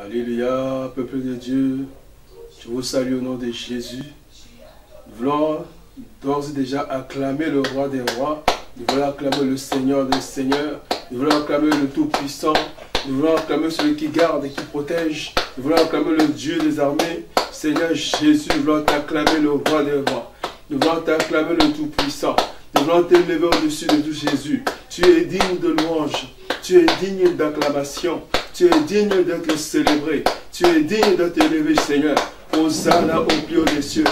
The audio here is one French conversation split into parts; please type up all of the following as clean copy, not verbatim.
Alléluia, peuple de Dieu, je vous salue au nom de Jésus. Nous voulons d'ores et déjà acclamer le roi des rois, nous voulons acclamer le Seigneur des seigneurs, nous voulons acclamer le Tout-Puissant, nous voulons acclamer celui qui garde et qui protège, nous voulons acclamer le Dieu des armées, Seigneur Jésus, nous voulons t'acclamer le roi des rois, nous voulons t'acclamer le Tout-Puissant, nous voulons t'élever au-dessus de tout Jésus. Tu es digne de louange, tu es digne d'acclamation, tu es digne d'être célébré, tu es digne de t'élever, Seigneur. Hosanna au plus haut des cieux,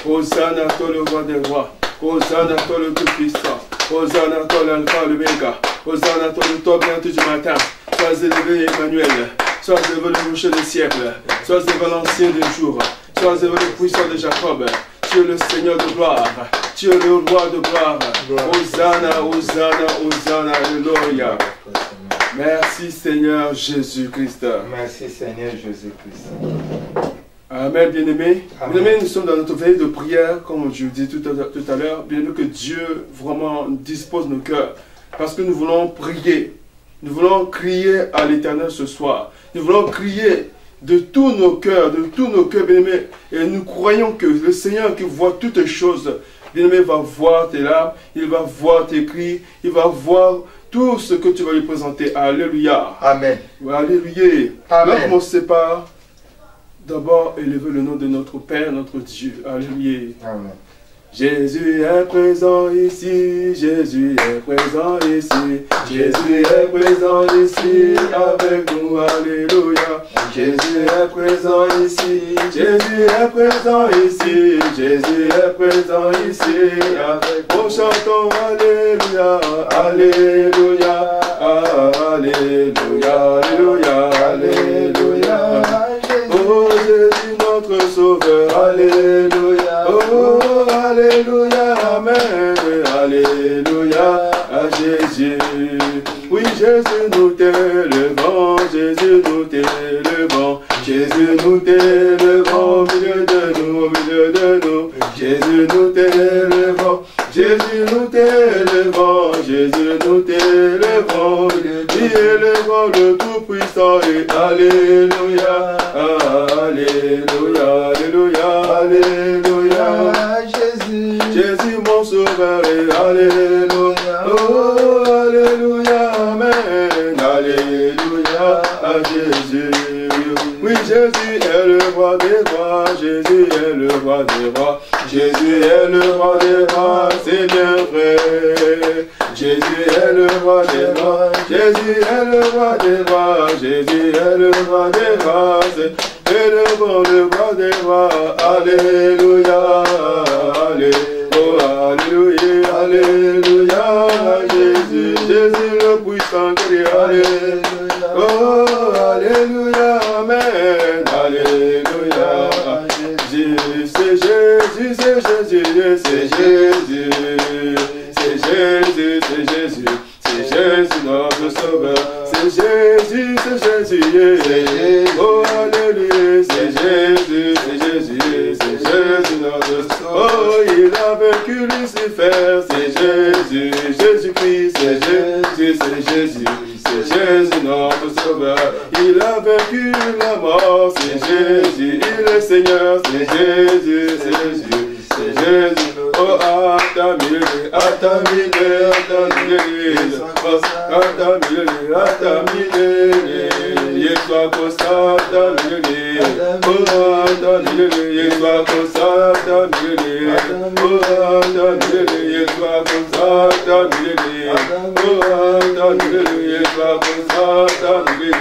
Hosanna à toi le roi des rois, Hosanna à toi le Tout-Puissant, Hosanna à toi l'alpha et l'oméga, Hosanna à toi le top bientôt du matin. Sois élevé Emmanuel, sois élevé le rocher des siècles, sois élevé l'ancien des jours, sois élevé le puissant de Jacob. Tu es le Seigneur de gloire, tu es le roi de gloire. Hosanna, Hosanna, Hosanna, Alléluia. Merci Seigneur Jésus-Christ. Merci Seigneur Jésus-Christ. Amen, bien-aimés. Bien-aimés, nous sommes dans notre veille de prière, comme je vous dis tout à l'heure. Bien-aimés, que Dieu vraiment dispose nos cœurs. Parce que nous voulons prier. Nous voulons crier à l'Éternel ce soir. Nous voulons crier de tous nos cœurs, bien-aimés. Et nous croyons que le Seigneur qui voit toutes choses, bien-aimé, va voir tes larmes, il va voir tes cris, il va voir tout ce que tu vas lui présenter. Alléluia. Amen. Alléluia. Amen. On va commencer par d'abord élever le nom de notre Père, notre Dieu. Alléluia. Amen. Jésus est présent ici, Jésus est présent ici, Jésus est présent ici avec nous, alléluia. Jésus est présent ici, Jésus est présent ici, Jésus est présent ici avec nous. Chantons alléluia, alléluia, alléluia, alléluia, alléluia. Oh Jésus notre sauveur, alléluia, oh alléluia, amen, alléluia, à Jésus. Oui, Jésus nous t'élevons, Jésus nous t'élevons, Jésus nous t'élevons, au milieu de nous, au milieu de nous. Jésus nous t'élevons, Jésus nous t'élevons, Jésus nous t'élevons, nous élevons le Tout-Puissant et alléluia, alléluia, alléluia, alléluia. Jésus mon sauveur et alléluia, oh alléluia, amen, alléluia, à Jésus. Oui, Jésus est le roi des rois, Jésus est le roi des rois, Jésus est le roi des rois, c'est bien vrai. Jésus est le roi des rois, Jésus est le roi des rois, Jésus est le roi des rois, c'est le roi des rois, alléluia, alléluia. Oh, alléluia, alléluia, Jésus, Jésus le puissant Dieu, alléluia. Oh, alléluia, amen, alléluia. Jésus, c'est Jésus, c'est Jésus, c'est Jésus, c'est Jésus, c'est Jésus, c'est Jésus notre sauveur. C'est Jésus, c'est Jésus, oh, alléluia, c'est Jésus, c'est Jésus, c'est Jésus notre sauveur. Oh, il a vaincu Lucifer, c'est Jésus, Jésus-Christ, c'est Jésus, c'est Jésus, c'est Jésus notre sauveur. Il a vaincu la mort, c'est Jésus, il est Seigneur, c'est Jésus, c'est Jésus, c'est Jésus. Oh, Atamile, Atamile, Atamile, Atamile, Atamile, Yeswa Kosa, Atamile, oh, Atamile, Yeswa Kosa, Atamile, oh, Atamile, Yeswa Kosa, Atamile, oh, Atamile, Yeswa Kosa, Atamile,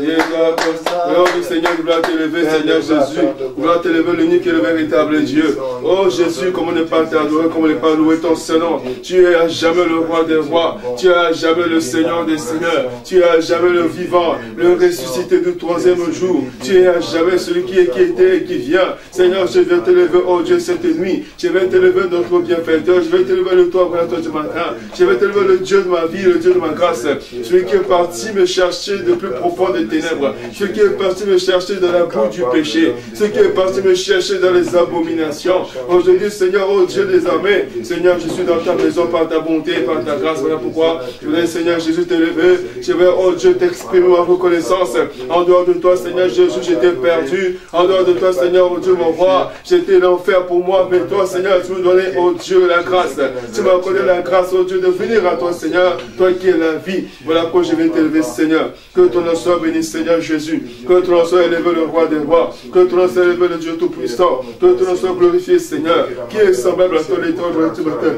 Yeswa Kosa. Oh, du Seigneur, nous voulons t'élever, Seigneur Jésus, nous voulons t'élever l'unique et le véritable Dieu. Oh Jésus, comment ne pas t'adorer, comment ne pas louer ton Seigneur. Tu es à jamais le roi des rois, tu es à jamais le Seigneur des seigneurs, tu es à jamais le vivant, le ressuscité du troisième jour, tu es à jamais celui qui était et qui vient. Seigneur, je vais t'élever, oh Dieu, cette nuit, je vais t'élever notre bienfaiteur, je vais t'élever le toi créateur du matin, je vais t'élever le Dieu de ma vie, le Dieu de ma grâce. Celui qui est parti me chercher de plus profond des ténèbres. Celui qui est parti me chercher dans la boue du péché. Celui qui est parti me chercher dans les abominations. Aujourd'hui, Seigneur, oh Dieu des armées, Seigneur, je suis dans ta maison par ta bonté, par ta grâce. Voilà pourquoi je voudrais, Seigneur Jésus, t'élever. Je vais, oh Dieu, t'exprimer ma reconnaissance. En dehors de toi, Seigneur Jésus, j'étais perdu. En dehors de toi, Seigneur, oh Dieu, mon roi, j'étais l'enfer pour moi. Mais toi, Seigneur, tu me donnais, oh Dieu, la grâce. Tu m'as accordé la grâce, oh Dieu, de venir à toi, Seigneur, toi qui es la vie. Voilà pourquoi je vais t'élever, Seigneur. Que ton nom soit béni, Seigneur Jésus. Que ton nom soit élevé, le roi des rois. Que ton nom soit élevé, le Dieu tout-puissant. Que ton nom soit glorifié, Seigneur. Qui est semblable à toi, l'étoile de tout matin.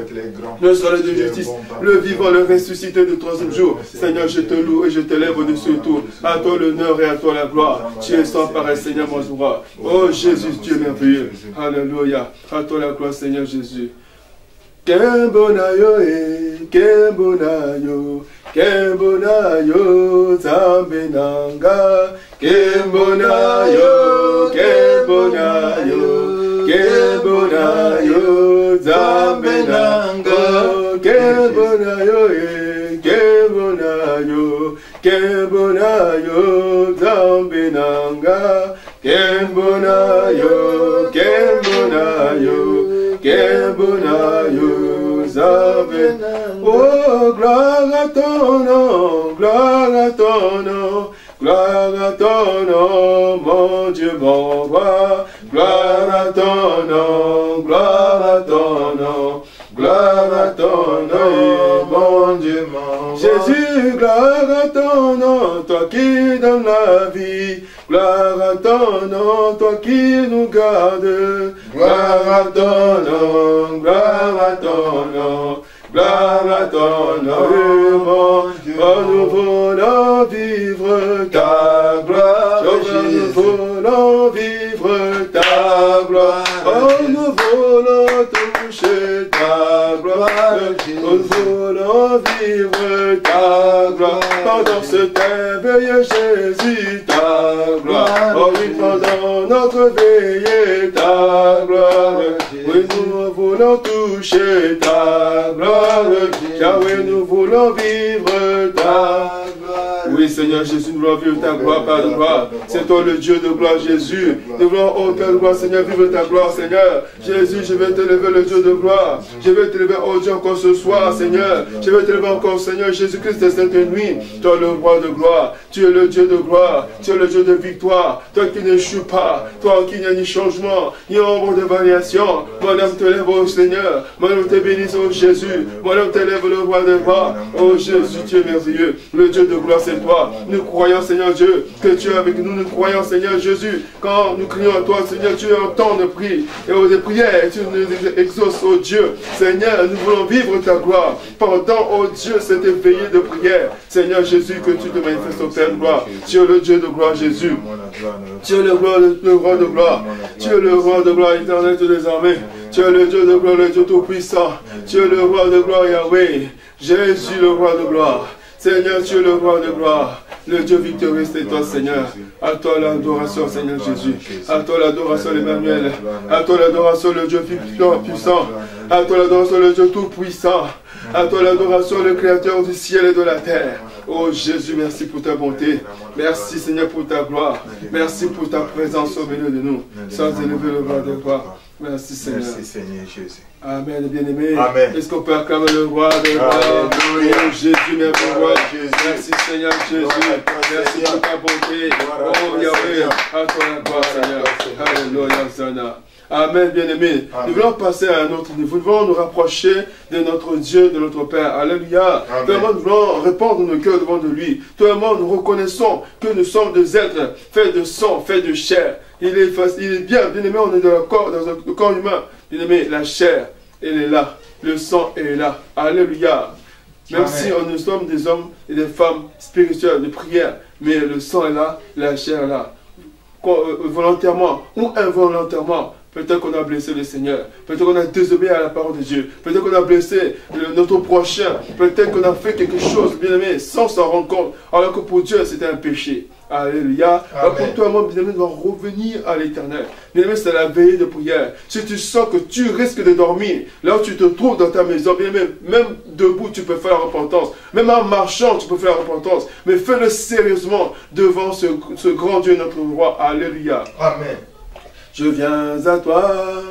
Le soleil de justice, le vivant, le ressuscité du troisième jour. Seigneur, je te loue et je t'élève au-dessus de tout. À toi l'honneur et à toi la gloire. Tu es sans pareil, Seigneur, mon roi. Oh Jésus, Dieu merveilleux. Alléluia. À toi la gloire, Seigneur Jésus. Kembonayo Kembonayo, Kembonayo, Zambenanga, Kembonayo, Kembonayo, Kembonayo, Zambenanga, Kembonayo, Kembonayo, Kembonayo, Zambenanga, Kembonayo, Kembonayo, Kembonayo, Zambenanga. Oh, gloire à ton nom, gloire à ton nom, gloire à ton nom, mon Dieu, mon roi. Gloire à ton nom, gloire à ton nom, gloire à ton nom, mon Dieu, mon roi. Jésus, gloire à ton nom, toi qui donnes la vie. Gloire à ton nom, toi qui nous gardes. Gloire à ton nom, gloire à ton nom, gloire à ton nom, mon Dieu. Oh, nous voulons vivre ta gloire. Nous voulons vivre ta gloire. Oh, nous voulons toucher ta gloire. Nous voulons vivre ta gloire. Pendant ce éveil, Jésus, ta gloire. Oh oui, pendant notre veillée, ta gloire. Oui, nous voulons toucher ta gloire. Yahweh, nous voulons vivre ta gloire. Oui, Seigneur Jésus, nous voulons vivre ta gloire par la gloire. C'est toi le Dieu de gloire, Jésus. Nous voulons, oh Père de gloire, Seigneur, vivre ta gloire, Seigneur. Jésus, je vais t'élever, le Dieu de gloire. Je vais t'élever, oh Dieu, encore ce soir, Seigneur. Je vais t'élever encore, Seigneur Jésus-Christ, cette nuit. Toi, le roi de gloire. Tu es le Dieu de gloire. Tu es le Dieu de victoire. Toi qui n'échoues pas. Toi qui n'y a ni changement, ni ombre de variation. Mon âme te lève, oh Seigneur. Mon âme te bénisse, oh Jésus. Mon âme te lève, le roi de gloire. Oh Jésus, tu es merveilleux. Le Dieu de gloire, c'est toi. Nous croyons, Seigneur Dieu, que tu es avec nous. Nous croyons, Seigneur Jésus. Quand nous crions à toi, Seigneur, tu entends nos prières. Et aux prières, tu nous exauces, oh Dieu. Seigneur, nous voulons vivre ta gloire. Pendant, oh Dieu, cette veillée de prière. Seigneur Jésus, que tu te manifestes au Père de gloire. Tu es le Dieu de gloire, Jésus. Tu es le roi de gloire. Tu es le roi de gloire éternel de les armées. Tu es le Dieu de gloire, le Dieu tout-puissant. Tu es le roi de gloire, Yahweh. Jésus, le roi de gloire. Seigneur, tu es le roi de gloire. Le Dieu victorieux, c'est toi, Seigneur. À toi l'adoration, Seigneur Jésus. À toi l'adoration, l'Emmanuel. À toi l'adoration, le Dieu puissant. À toi l'adoration, le Dieu tout-puissant. À toi l'adoration, le Créateur du ciel et de la terre. Oh Jésus, merci pour ta bonté. Merci, Seigneur, pour ta gloire. Merci pour ta présence au milieu de nous. Sans élever le roi de gloire. Merci, Seigneur. Merci, Seigneur Jésus. Amen, bien-aimé. Amen. Est-ce qu'on peut acclamer le roi de gloire? Oh Jésus, merci, roi. Merci, Seigneur Jésus. Merci pour ta bonté. Oh Yahweh, à toi la gloire, Seigneur. Alléluia, Zana. Amen, bien-aimé. Nous voulons passer à un autre niveau. Nous voulons nous rapprocher de notre Dieu, de notre Père. Alléluia. Tout le monde, nous voulons répandre nos cœurs devant de lui. Tout le monde, nous reconnaissons que nous sommes des êtres faits de sang, faits de chair. Il est bien, bien-aimé, on est dans un corps humain. Bien-aimé, la chair, elle est là. Le sang est là. Alléluia. Même si nous sommes des hommes et des femmes spirituelles de prière, mais le sang est là, la chair est là. Volontairement ou involontairement, peut-être qu'on a blessé le Seigneur, peut-être qu'on a désobéi à la parole de Dieu, peut-être qu'on a blessé notre prochain, peut-être qu'on a fait quelque chose, bien aimé, sans s'en rendre compte, alors que pour Dieu c'était un péché. Alléluia. Pour toi, mon bien-aimé, doit revenir à l'éternel. Bien-aimé, c'est la veillée de prière. Si tu sens que tu risques de dormir, là où tu te trouves dans ta maison, bien-aimé, même debout, tu peux faire la repentance. Même en marchant, tu peux faire la repentance. Mais fais-le sérieusement devant ce grand Dieu, notre roi. Alléluia. Amen. Je viens à toi,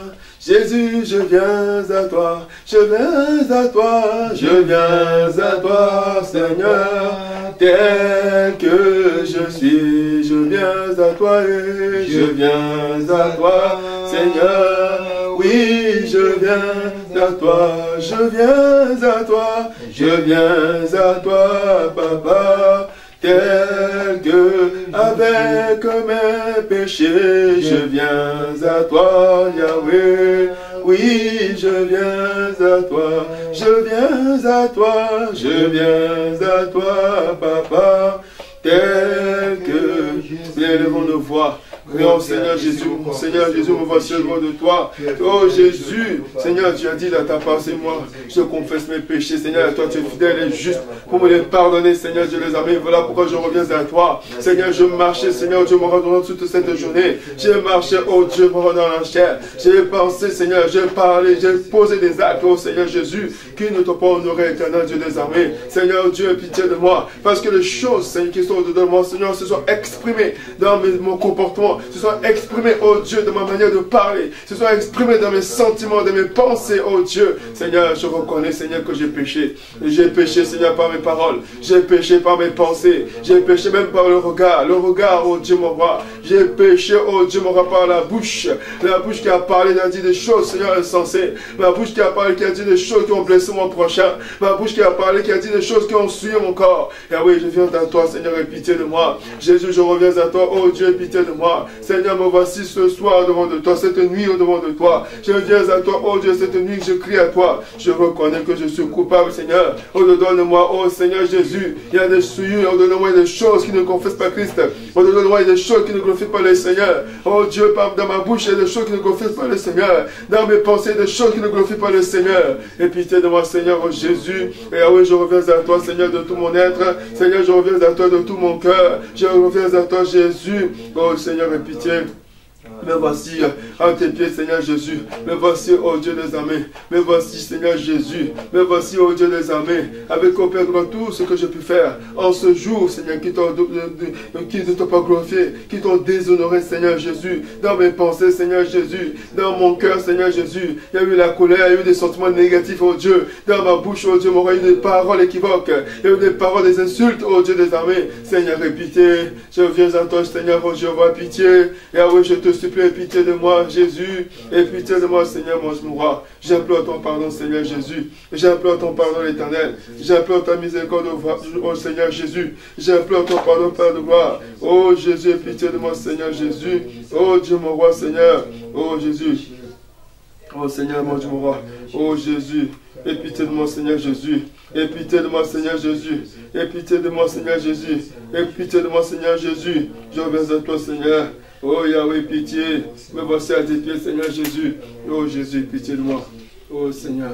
Jésus, je viens à toi, je viens à toi, je viens à toi, Seigneur, tel que je suis, je viens à toi et je viens à toi, Seigneur, oui, je viens à toi, je viens à toi, je viens à toi, Papa. Tel que avec mes péchés, je viens à toi, Yahweh. Oui, je viens à toi, je viens à toi, je viens à toi, Papa. Tel que, élevons nos voix. Prions, Seigneur Jésus, me voici devant de toi. Oh Jésus, Seigneur, tu as dit dans ta parole, c'est moi, je confesse mes péchés, Seigneur, toi tu es fidèle et juste pour me les pardonner, Seigneur, je les amène. Voilà pourquoi je reviens à toi. Seigneur, je marchais, Seigneur, Dieu me rend toute cette journée. J'ai marché, oh Dieu, me rend dans la chair. J'ai pensé, Seigneur, j'ai parlé, j'ai posé des actes, oh Seigneur Jésus, qui ne t'ont pas honoré, éternel Dieu des armées. Seigneur Dieu, pitié de moi, parce que les choses, Seigneur, qui sont au-dedans de moi, Seigneur, se sont exprimées dans mon comportement, se sont exprimés, oh Dieu, de ma manière de parler, se sont exprimés dans mes sentiments, dans mes pensées, oh Dieu. Seigneur, je reconnais, Seigneur, que j'ai péché. J'ai péché, Seigneur, par mes paroles. J'ai péché par mes pensées. J'ai péché même par le regard, oh Dieu, mon roi. J'ai péché, oh Dieu, mon roi, par la bouche qui a parlé, qui a dit des choses, Seigneur, insensées. Ma bouche qui a parlé, qui a dit des choses qui ont blessé mon prochain. Ma bouche qui a parlé, qui a dit des choses qui ont souillé mon corps. Et oui, je viens à toi, Seigneur, et pitié de moi. Jésus, je reviens à toi, oh Dieu, pitié de moi. Seigneur, me voici ce soir devant de toi, cette nuit devant de toi. Je viens à toi, oh Dieu, cette nuit, je crie à toi. Je reconnais que je suis coupable, Seigneur. Au-dedans de moi, oh Seigneur Jésus, il y a des souillures, au-dedans de moi, il y a des choses qui ne confessent pas Christ. Au-dedans de moi, il y a des choses qui ne glorifient pas le Seigneur. Oh Dieu, dans ma bouche, il y a des choses qui ne glorifient pas le Seigneur. Dans mes pensées, il y a des choses qui ne glorifient pas le Seigneur. Et pitié de moi, Seigneur, oh Jésus. Et ah oui, je reviens à toi, Seigneur, de tout mon être. Seigneur, je reviens à toi de tout mon cœur. Je reviens à toi, Jésus. Oh Seigneur, et pitié. Me voici à tes pieds, Seigneur Jésus. Me voici, oh Dieu des armées. Me voici, Seigneur Jésus. Me voici, oh Dieu des armées. Avec au Père tout ce que j'ai pu faire en ce jour, Seigneur, qui ne t'ont pas glorifié, qui t'ont déshonoré, Seigneur Jésus. Dans mes pensées, Seigneur Jésus. Dans mon cœur, Seigneur Jésus. Il y a eu la colère, il y a eu des sentiments négatifs, oh Dieu. Dans ma bouche, oh Dieu, il y a eu des paroles équivoques. Il y a eu des paroles, des insultes, oh Dieu des armées. Seigneur, aie pitié. Je viens à toi, Seigneur, oh Dieu, vois pitié. Et ah oui, je te supplie, aie pitié de moi, Jésus. Aie pitié de moi, Seigneur, mon roi. J'implore ton pardon, Seigneur Jésus. J'implore ton pardon, l'Éternel. J'implore ta miséricorde, oh Seigneur Jésus. J'implore ton pardon, Père de gloire. Oh Jésus, aie pitié de moi, Seigneur Jésus. Oh Dieu, mon roi, Seigneur. Oh Jésus. Oh Seigneur, mon Dieu, mon roi. Oh Jésus. Aie pitié de moi, Seigneur Jésus. Aie pitié de moi, Seigneur Jésus. Aie pitié de moi, Seigneur Jésus. Aie pitié de moi, Seigneur Jésus. Je viens à toi, Seigneur. Oh Yahweh, pitié. Me voici à tes pieds, Seigneur Jésus. Oh Jésus, pitié de moi. Oh Seigneur.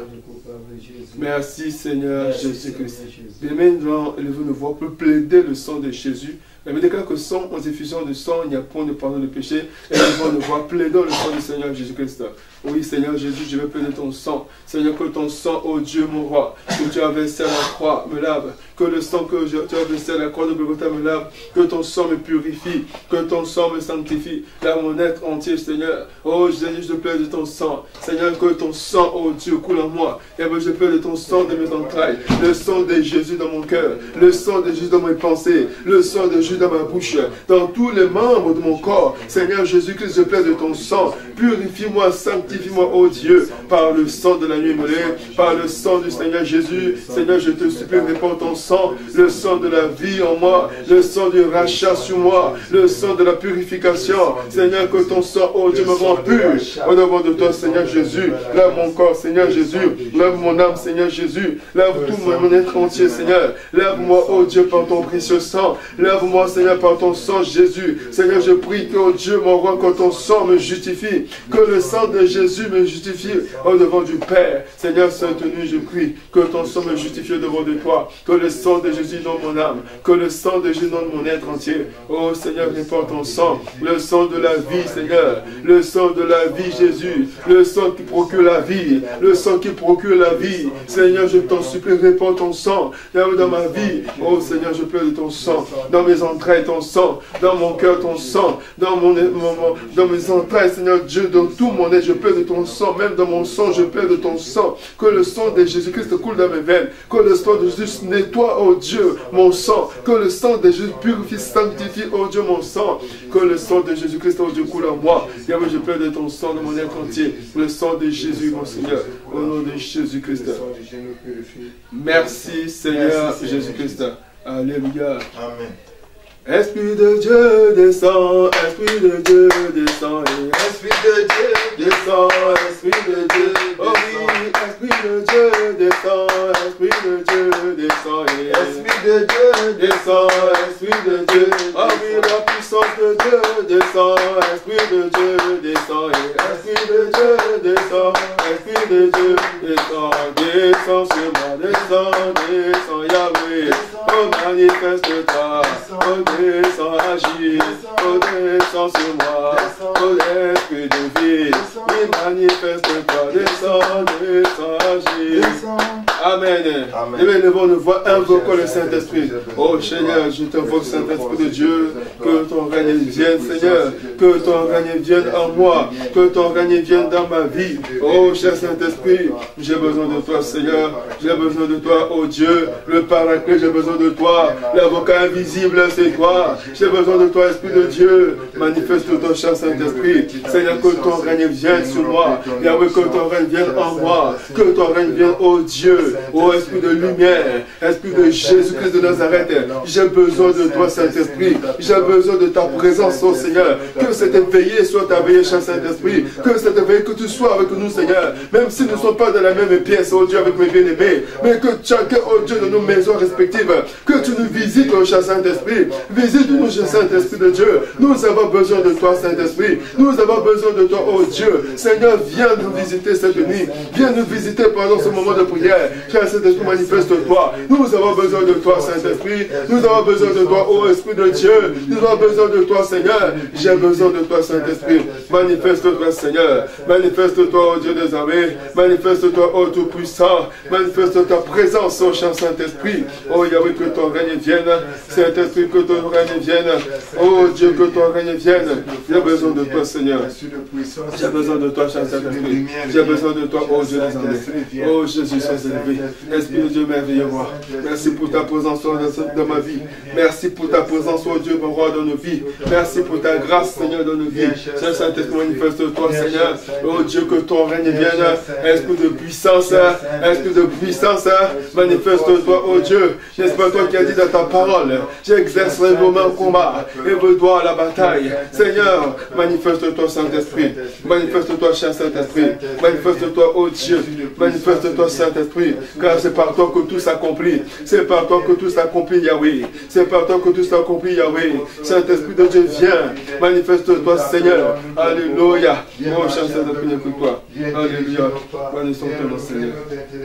Merci, Seigneur Jésus-Christ. Maintenant, élevez nos voix pour plaider le sang de Jésus. Mais déclare que sans effusion de sang, il n'y a point de pardon de péché. Et nous allons voir plaidons le sang du Seigneur Jésus-Christ. Oui, Seigneur Jésus, je vais plaider ton sang. Seigneur, que ton sang, oh Dieu, mon roi, que tu as versé à la croix, me lave. Que le sang que tu as versé à la croix de Golgotha me lave. Que ton sang me purifie. Que ton sang me sanctifie. Lave mon être entier, Seigneur. Oh Jésus, je plaide de ton sang. Seigneur, que ton sang, oh Dieu, coule en moi. Et je plaide de ton sang de mes entrailles. Le sang de Jésus dans mon cœur. Le sang de Jésus dans mes pensées. Le sang de Jésus dans ma bouche. Dans tous les membres de mon corps. Seigneur Jésus-Christ, je plaide de ton sang. Purifie-moi, sanctifie-moi, oh Dieu, par le sang de la nuit immolée, par le sang du Seigneur Jésus. Seigneur, je te supplie, répands ton sang, le sang de la vie en moi, le sang du rachat sur moi, le sang de la purification. Seigneur, que ton sang, oh Dieu, me rend pur au devant de toi, Seigneur Jésus. Lave mon corps, Seigneur Jésus. Lave mon âme, Seigneur Jésus. Lave tout mon être entier, Seigneur. Seigneur. Lave-moi, oh Dieu, par ton précieux sang. Lave-moi, Seigneur, par ton sang, Jésus. Seigneur, je prie que, oh Dieu, mon roi, que ton sang me justifie. Que le sang de Jésus me justifie au devant du Père. Seigneur, Saint-Tenu, je prie que ton sang me justifie au devant de toi. Que le sang de Jésus inonde mon âme. Que le sang de Jésus inonde mon être entier. Oh Seigneur, répands ton sang. Le sang de la vie, Seigneur. Le sang de la vie, Jésus. Le sang qui procure la vie. Le sang qui procure la vie. Seigneur, je t'en supplie, répands ton sang dans ma vie. Oh Seigneur, je pleure de ton sang. Dans mes entrailles, ton sang. Dans mon cœur, ton sang. Dans mes entrailles, Seigneur Dieu, dans tout mon être, je pleure de ton sang. Même dans mon sang, je pleure de ton sang. Que le sang de Jésus-Christ coule dans mes veines. Que le sang de Jésus nettoie, oh Dieu, mon sang. Que le sang de Jésus purifie, sanctifie, oh Dieu, mon sang. Que le sang de Jésus-Christ, oh Dieu, coule en moi. Yahweh, je pleure de ton sang dans mon être entier. Le sang de Jésus, mon Seigneur. Au nom de Jésus-Christ. Merci, Seigneur Jésus-Christ. Alléluia. Amen. Esprit de Dieu descend, Esprit de Dieu descend, Esprit de Dieu descend, Esprit de Dieu, oh oui, Esprit de Dieu descend, Esprit de Dieu descend, Esprit de Dieu descend, Esprit de Dieu, oh oui, la puissance de Dieu descend, Esprit de Dieu descend, Esprit de Dieu descend, Esprit de Dieu descend, descend sur moi, descend, Yahweh, oh manifeste-toi, oh descend, agis, oh descend sur moi, oh l'esprit de vie, il manifeste-toi, descend, agis. Amen. Et bien, levons nos voix, invoquons le Saint-Esprit. Oh Seigneur, je t'invoque, Saint-Esprit de Dieu, que ton règne vienne, Seigneur, que ton règne vienne en moi, que ton règne vienne dans ma vie. Oh cher Saint-Esprit, j'ai besoin de toi, Seigneur, j'ai besoin de toi, oh Dieu, le Paraclet, j'ai besoin de toi, l'avocat invisible, c'est toi, j'ai besoin de toi, Esprit de Dieu, manifeste-toi, cher Saint-Esprit, Seigneur, que ton règne vienne sur moi, Yahweh, que ton règne vienne en moi, que ton règne vienne, oh Dieu, oh Esprit de lumière, Esprit de Jésus-Christ de Nazareth, j'ai besoin de toi, Saint-Esprit, j'ai besoin de ta présence, oh Seigneur, que cette veillée soit ta veillée, cher Saint-Esprit, que cette veillée, que tu sois avec nous, Seigneur, même si nous ne sommes pas dans la même pièce, oh Dieu, avec mes bien-aimés, mais que chacun, oh Dieu, de nos maisons respectives, que tu nous visites, oh cher Saint-Esprit, visite-nous, cher Saint-Esprit de Dieu, nous avons besoin de toi, Saint-Esprit, nous avons besoin de toi, oh Dieu, Seigneur, viens nous visiter cette nuit, viens nous visiter pendant ce moment de prière, cher Saint-Esprit, manifeste-toi, nous avons besoin de toi, Saint-Esprit, nous avons besoin de toi, oh Esprit de Dieu, nous avons besoin de toi, Seigneur, j'ai besoin de toi, Saint-Esprit, manifeste-toi, Seigneur, manifeste-toi, oh Dieu des armées, manifeste-toi, oh Tout-Puissant, manifeste ta présence, oh cher Saint-Esprit, oh Yahweh, que ton règne vienne, Saint-Esprit, que ton règne vienne, oh Dieu, que ton règne vienne, j'ai besoin de toi, Seigneur, j'ai besoin de toi, cher Saint-Esprit, j'ai besoin de toi, oh Dieu des armées, oh Jésus, sois élevé, Esprit de Dieu, merveilleux roi, merci pour ta présence dans ma vie, merci pour ta présence, oh Dieu, mon roi, dans nos vies, merci pour ta grâce, Seigneur, dans nos vies, Saint Saint-Esprit, manifeste-toi, Seigneur, oh Dieu, que ton règne vienne, Esprit de puissance, manifeste-toi, oh Dieu, n'est-ce pas toi qui as dit dans ta parole, j'exercerai vos mains au combat, et vos doigts à la bataille, Seigneur, manifeste-toi, Saint-Esprit, manifeste-toi, cher Saint-Esprit, manifeste-toi, oh Dieu, manifeste-toi, Saint-Esprit, car c'est par toi que tout s'accomplit, c'est par toi que tout s'accomplit, Yahweh, c'est par toi que tout s'accomplit, Yahweh, Saint-Esprit de Dieu, viens, manifeste-toi, Seigneur, alléluia, oh cher Saint-Esprit, écoute-toi, alléluia, bénissons ton nom, Seigneur,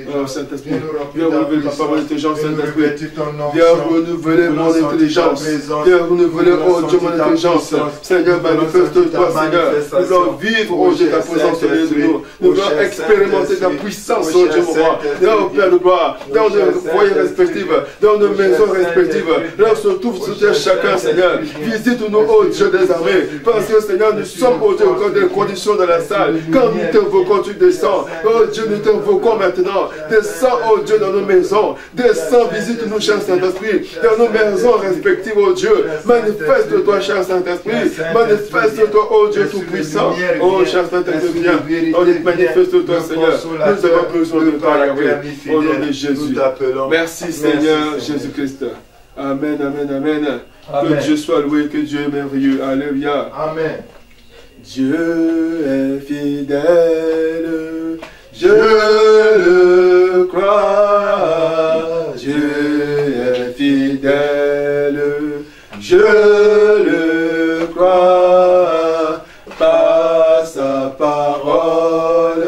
oh Saint-Esprit, viens renouveler ta parole d'intelligence, Saint-Esprit, viens renouveler mon intelligence, viens renouveler, oh Dieu, mon intelligence, Seigneur, manifeste-toi, Seigneur, nous voulons vivre, oh Dieu, ta présence au milieu de nous, nous voulons expérimenter ta puissance, oh Dieu, mon roi, dans nos Père de gloire, dans nos foyers respectifs, dans nos maisons respectives, là se trouve chacun, Seigneur, visite-nous, oh Dieu des armées, parce que, Seigneur, nous sommes, oh Dieu, encore des conditions dans la salle, quand nous t'invoquons, tu descends, oh Dieu, nous t'invoquons maintenant, descends, oh Dieu, dans nos maisons, descends, visite-nous, cher Saint-Esprit, dans nos maisons respectives, oh Dieu, manifeste-toi, cher Saint-Esprit, manifeste-toi, oh Dieu tout-puissant, oh cher Saint-Esprit, viens, oh manifeste-toi, Seigneur, nous avons besoin de toi, Yahweh, au nom de Jésus. Merci, Seigneur Jésus-Christ. Amen, amen, amen. Que Dieu soit loué, que Dieu est merveilleux. Alléluia. Amen. Dieu est fidèle, je le crois. Dieu fidèle. Je le crois, par sa parole,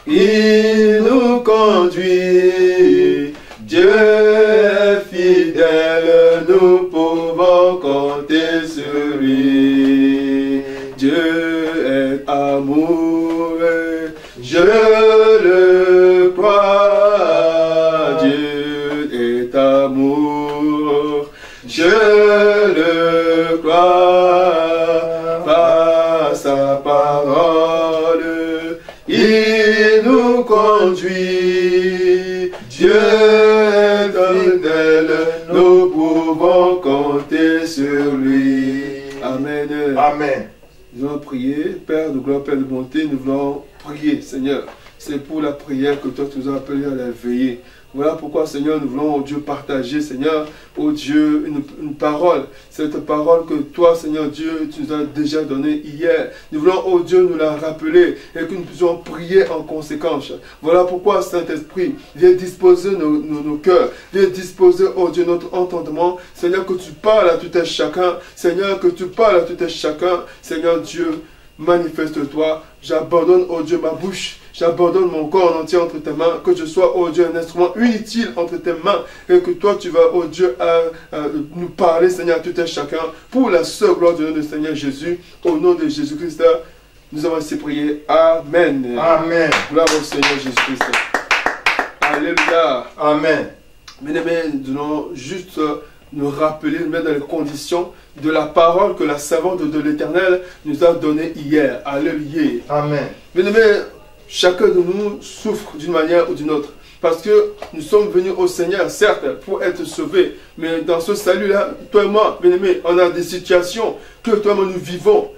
il nous conduit. Dieu est fidèle, nous pouvons compter sur lui. Dieu est amour, je le crois. Dieu est amour, je le crois. Par sa parole, il nous conduit. Dieu est fidèle, nous pouvons compter sur lui. Amen. Amen. Nous allons prier. Père de gloire, Père de bonté, nous voulons prier, Seigneur. C'est pour la prière que toi tu nous as appelés à la veiller. Voilà pourquoi, Seigneur, nous voulons, oh Dieu, partager, Seigneur, oh Dieu, une parole. Cette parole que toi, Seigneur Dieu, tu nous as déjà donnée hier. Nous voulons, oh Dieu, nous la rappeler et que nous puissions prier en conséquence. Voilà pourquoi, Saint-Esprit, viens disposer nos cœurs. Viens disposer, oh Dieu, notre entendement. Seigneur, que tu parles à tout un chacun. Seigneur, que tu parles à tout un chacun. Seigneur Dieu, manifeste-toi. J'abandonne, oh Dieu, ma bouche. J'abandonne mon corps en entier entre tes mains, que je sois, oh Dieu, un instrument inutile entre tes mains, et que toi, tu vas, oh Dieu, nous parler, Seigneur, à tout un chacun, pour la seule gloire du nom du Seigneur Jésus, au nom de Jésus-Christ, nous avons ainsi prié. Amen. Amen. Gloire au Seigneur Jésus-Christ. Alléluia. Amen. Bien-aimés, nous allons juste nous rappeler, nous mettre dans les conditions de la parole que la servante de l'Éternel nous a donnée hier. Alléluia. Amen. Bien-aimés, chacun de nous souffre d'une manière ou d'une autre. Parce que nous sommes venus au Seigneur, certes, pour être sauvés. Mais dans ce salut-là, toi et moi, bien-aimés, on a des situations que toi et moi nous vivons.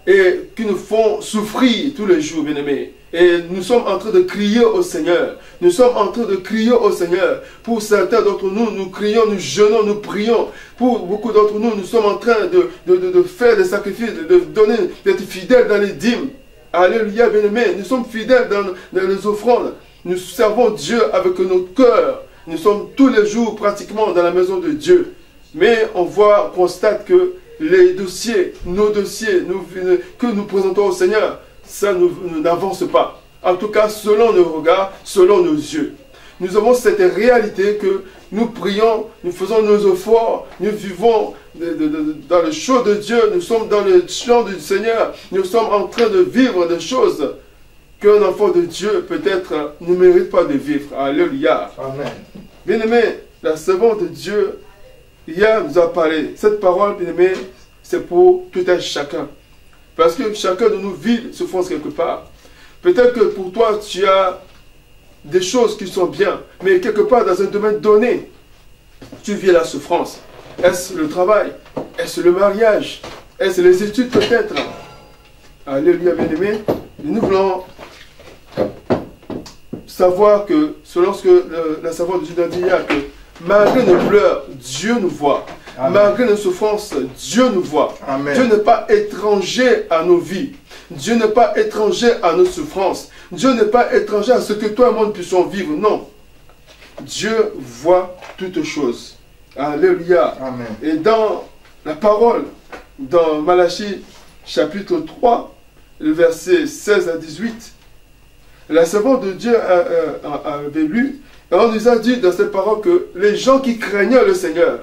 Et qui nous font souffrir tous les jours, bien-aimés. Et nous sommes en train de crier au Seigneur. Nous sommes en train de crier au Seigneur. Pour certains d'entre nous, nous crions, nous jeûnons, nous prions. Pour beaucoup d'entre nous, nous sommes en train de faire des sacrifices, de donner, d'être fidèles dans les dîmes. Alléluia, bien-aimés, nous sommes fidèles dans les offrandes. Nous servons Dieu avec nos cœurs. Nous sommes tous les jours pratiquement dans la maison de Dieu. Mais on constate que les dossiers, nos dossiers que nous présentons au Seigneur, ça nous n'avance pas. En tout cas, selon nos regards, selon nos yeux. Nous avons cette réalité que nous prions, nous faisons nos efforts, nous vivons dans le champ de Dieu, nous sommes dans le champ du Seigneur, nous sommes en train de vivre des choses qu'un enfant de Dieu peut-être ne mérite pas de vivre. Alléluia. Amen. Bien-aimé, la servante de Dieu, hier nous a parlé. Cette parole, bien-aimé, c'est pour tout un chacun. Parce que chacun de nous vit souffrance quelque part. Peut-être que pour toi, tu as des choses qui sont bien, mais quelque part dans un domaine donné, tu vis la souffrance. Est-ce le travail? Est-ce le mariage? Est-ce les études peut-être? Alléluia, bien-aimé. Nous voulons savoir que, selon ce que la servante de Dieu a dit hier, que malgré nos pleurs, Dieu nous voit. Amen. Malgré nos souffrances, Dieu nous voit. Amen. Dieu n'est pas étranger à nos vies. Dieu n'est pas étranger à nos souffrances. Dieu n'est pas étranger à ce que toi et moi nous puissions vivre. Non. Dieu voit toutes choses. Alléluia. Amen. Et dans la parole, dans Malachie chapitre 3, le verset 16 à 18, la servante de Dieu avait lu, et on nous a dit dans cette parole que les gens qui craignaient le Seigneur,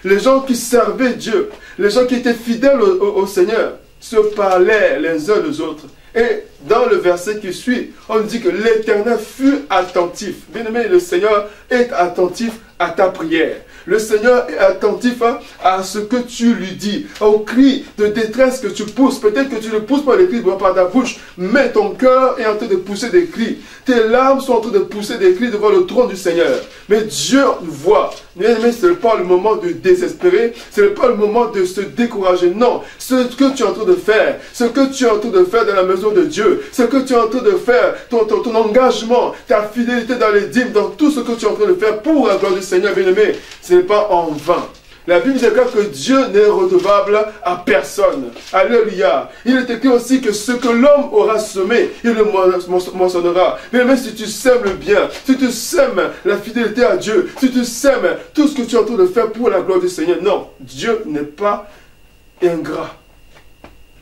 les gens qui servaient Dieu, les gens qui étaient fidèles au Seigneur, se parlaient les uns aux autres. Et dans le verset qui suit, on dit que l'Éternel fut attentif. Bien-aimé, le Seigneur est attentif à ta prière. Le Seigneur est attentif à ce que tu lui dis, aux cris de détresse que tu pousses. Peut-être que tu ne pousses pas les cris par ta bouche, mais ton cœur est en train de pousser des cris. Tes larmes sont en train de pousser des cris devant le trône du Seigneur. Mais Dieu voit. Bien-aimé, ce n'est pas le moment de désespérer, ce n'est pas le moment de se décourager. Non, ce que tu es en train de faire, ce que tu es en train de faire dans la maison de Dieu, ce que tu es en train de faire, ton engagement, ta fidélité dans les dîmes, dans tout ce que tu es en train de faire pour la gloire du Seigneur, bien-aimé, ce n'est pas en vain. La Bible déclare que Dieu n'est redevable à personne. Alléluia. Il est écrit aussi que ce que l'homme aura semé, il le moissonnera. Mais même si tu sèmes le bien, si tu sèmes la fidélité à Dieu, si tu sèmes tout ce que tu es en train de faire pour la gloire du Seigneur, non, Dieu n'est pas ingrat.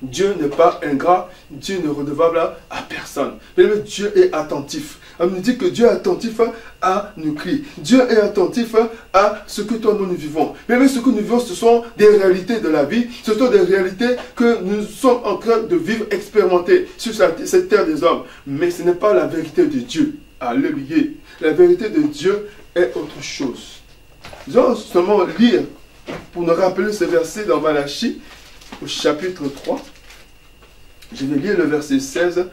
Dieu n'est pas ingrat, Dieu n'est redevable à personne. Mais Dieu est attentif. On nous dit que Dieu est attentif à nos cris. Dieu est attentif à ce que toi et moi nous vivons. Mais ce que nous vivons, ce sont des réalités de la vie. Ce sont des réalités que nous sommes en train de vivre, expérimenter sur cette terre des hommes. Mais ce n'est pas la vérité de Dieu. Alléluia. La vérité de Dieu est autre chose. Nous allons seulement lire, pour nous rappeler ce verset dans Malachie, au chapitre 3. Je vais lire le verset 16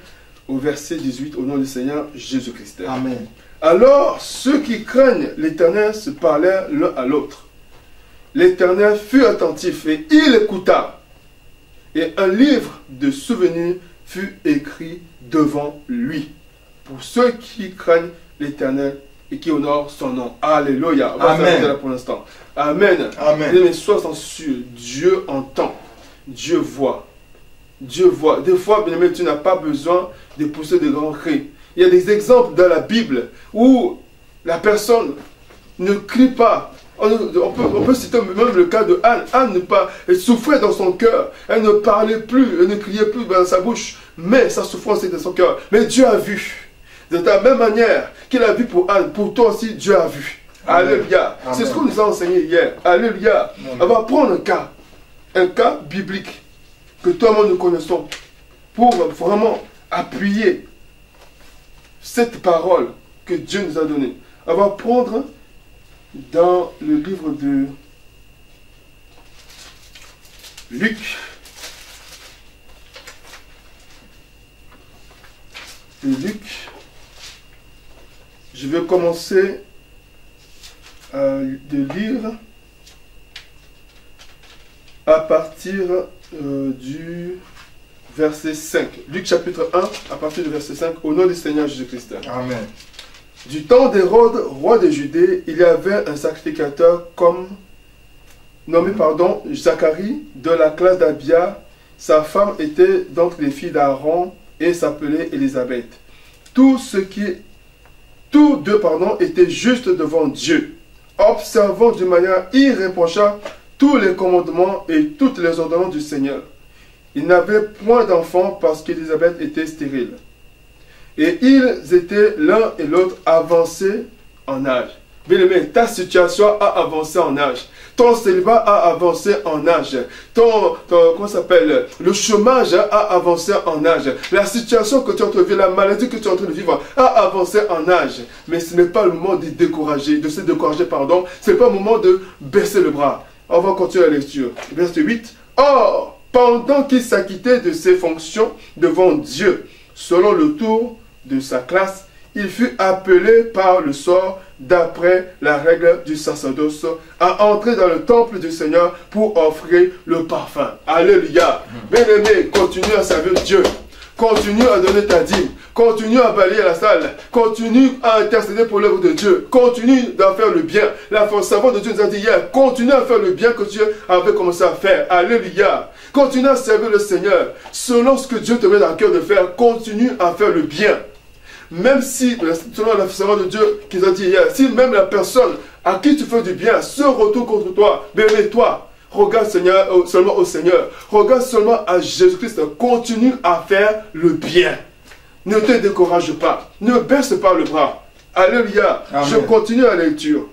au verset 18 au nom du Seigneur Jésus-Christ. Amen. Alors ceux qui craignent l'Éternel se parlèrent l'un à l'autre. L'Éternel fut attentif et il écouta. Et un livre de souvenirs fut écrit devant lui. Pour ceux qui craignent l'Éternel et qui honorent son nom. Alléluia. On va s'arrêter là pour l'instant. Amen. Amen. Mais sois sûr, Dieu entend. Dieu voit. Dieu voit. Des fois, bien aimé, tu n'as pas besoin de pousser de grands cris. Il y a des exemples dans la Bible où la personne ne crie pas. On peut citer même le cas de Anne. Anne elle souffrait dans son cœur. Elle ne parlait plus, elle ne criait plus dans sa bouche. Mais sa souffrance était dans son cœur. Mais Dieu a vu. De la même manière qu'il a vu pour Anne, pour toi aussi, Dieu a vu. Amen. Alléluia. C'est ce qu'on nous a enseigné hier. Alléluia. Amen. On va prendre un cas biblique que toi et moi nous connaissons pour vraiment appuyer cette parole que Dieu nous a donnée. On va prendre dans le livre de Luc. Je vais commencer de lire à partir du verset 5. Luc chapitre 1, à partir du verset 5, au nom du Seigneur Jésus-Christ. Amen. Du temps d'Hérode, roi de Judée, il y avait un sacrificateur nommé Zacharie, de la classe d'Abia. Sa femme était donc les filles d'Aaron et s'appelait Élisabeth. Tous deux étaient justes devant Dieu, observant d'une manière irréprochable tous les commandements et toutes les ordonnances du Seigneur. Ils n'avaient point d'enfants parce qu'Élisabeth était stérile. Et ils étaient l'un et l'autre avancés en âge. Bien-aimé, ta situation a avancé en âge. Ton célibat a avancé en âge. Le chômage a avancé en âge. La situation que tu es en train de vivre, la maladie que tu es en train de vivre a avancé en âge. Mais ce n'est pas le moment de se décourager, ce n'est pas le moment de baisser le bras. On va continuer la lecture. Verset 8. Or, pendant qu'il s'acquittait de ses fonctions devant Dieu, selon le tour de sa classe, il fut appelé par le sort, d'après la règle du sacerdoce, à entrer dans le temple du Seigneur pour offrir le parfum. Alléluia. Bien-aimé, continue à servir Dieu. Continue à donner ta dîme. Continue à balayer la salle. Continue à intercéder pour l'œuvre de Dieu. Continue d'en faire le bien. La savant de Dieu nous a dit hier, continue à faire le bien que tu avais commencé à faire. Alléluia. Continue à servir le Seigneur. Selon ce que Dieu te met dans le cœur de faire, continue à faire le bien. Même si, selon la savant de Dieu qui nous a dit hier, si même la personne à qui tu fais du bien se retourne contre toi, bien toi, regarde seulement au Seigneur. Regarde seulement à Jésus-Christ. Continue à faire le bien. Ne te décourage pas. Ne baisse pas le bras. Alléluia. Amen. Je continue la lecture.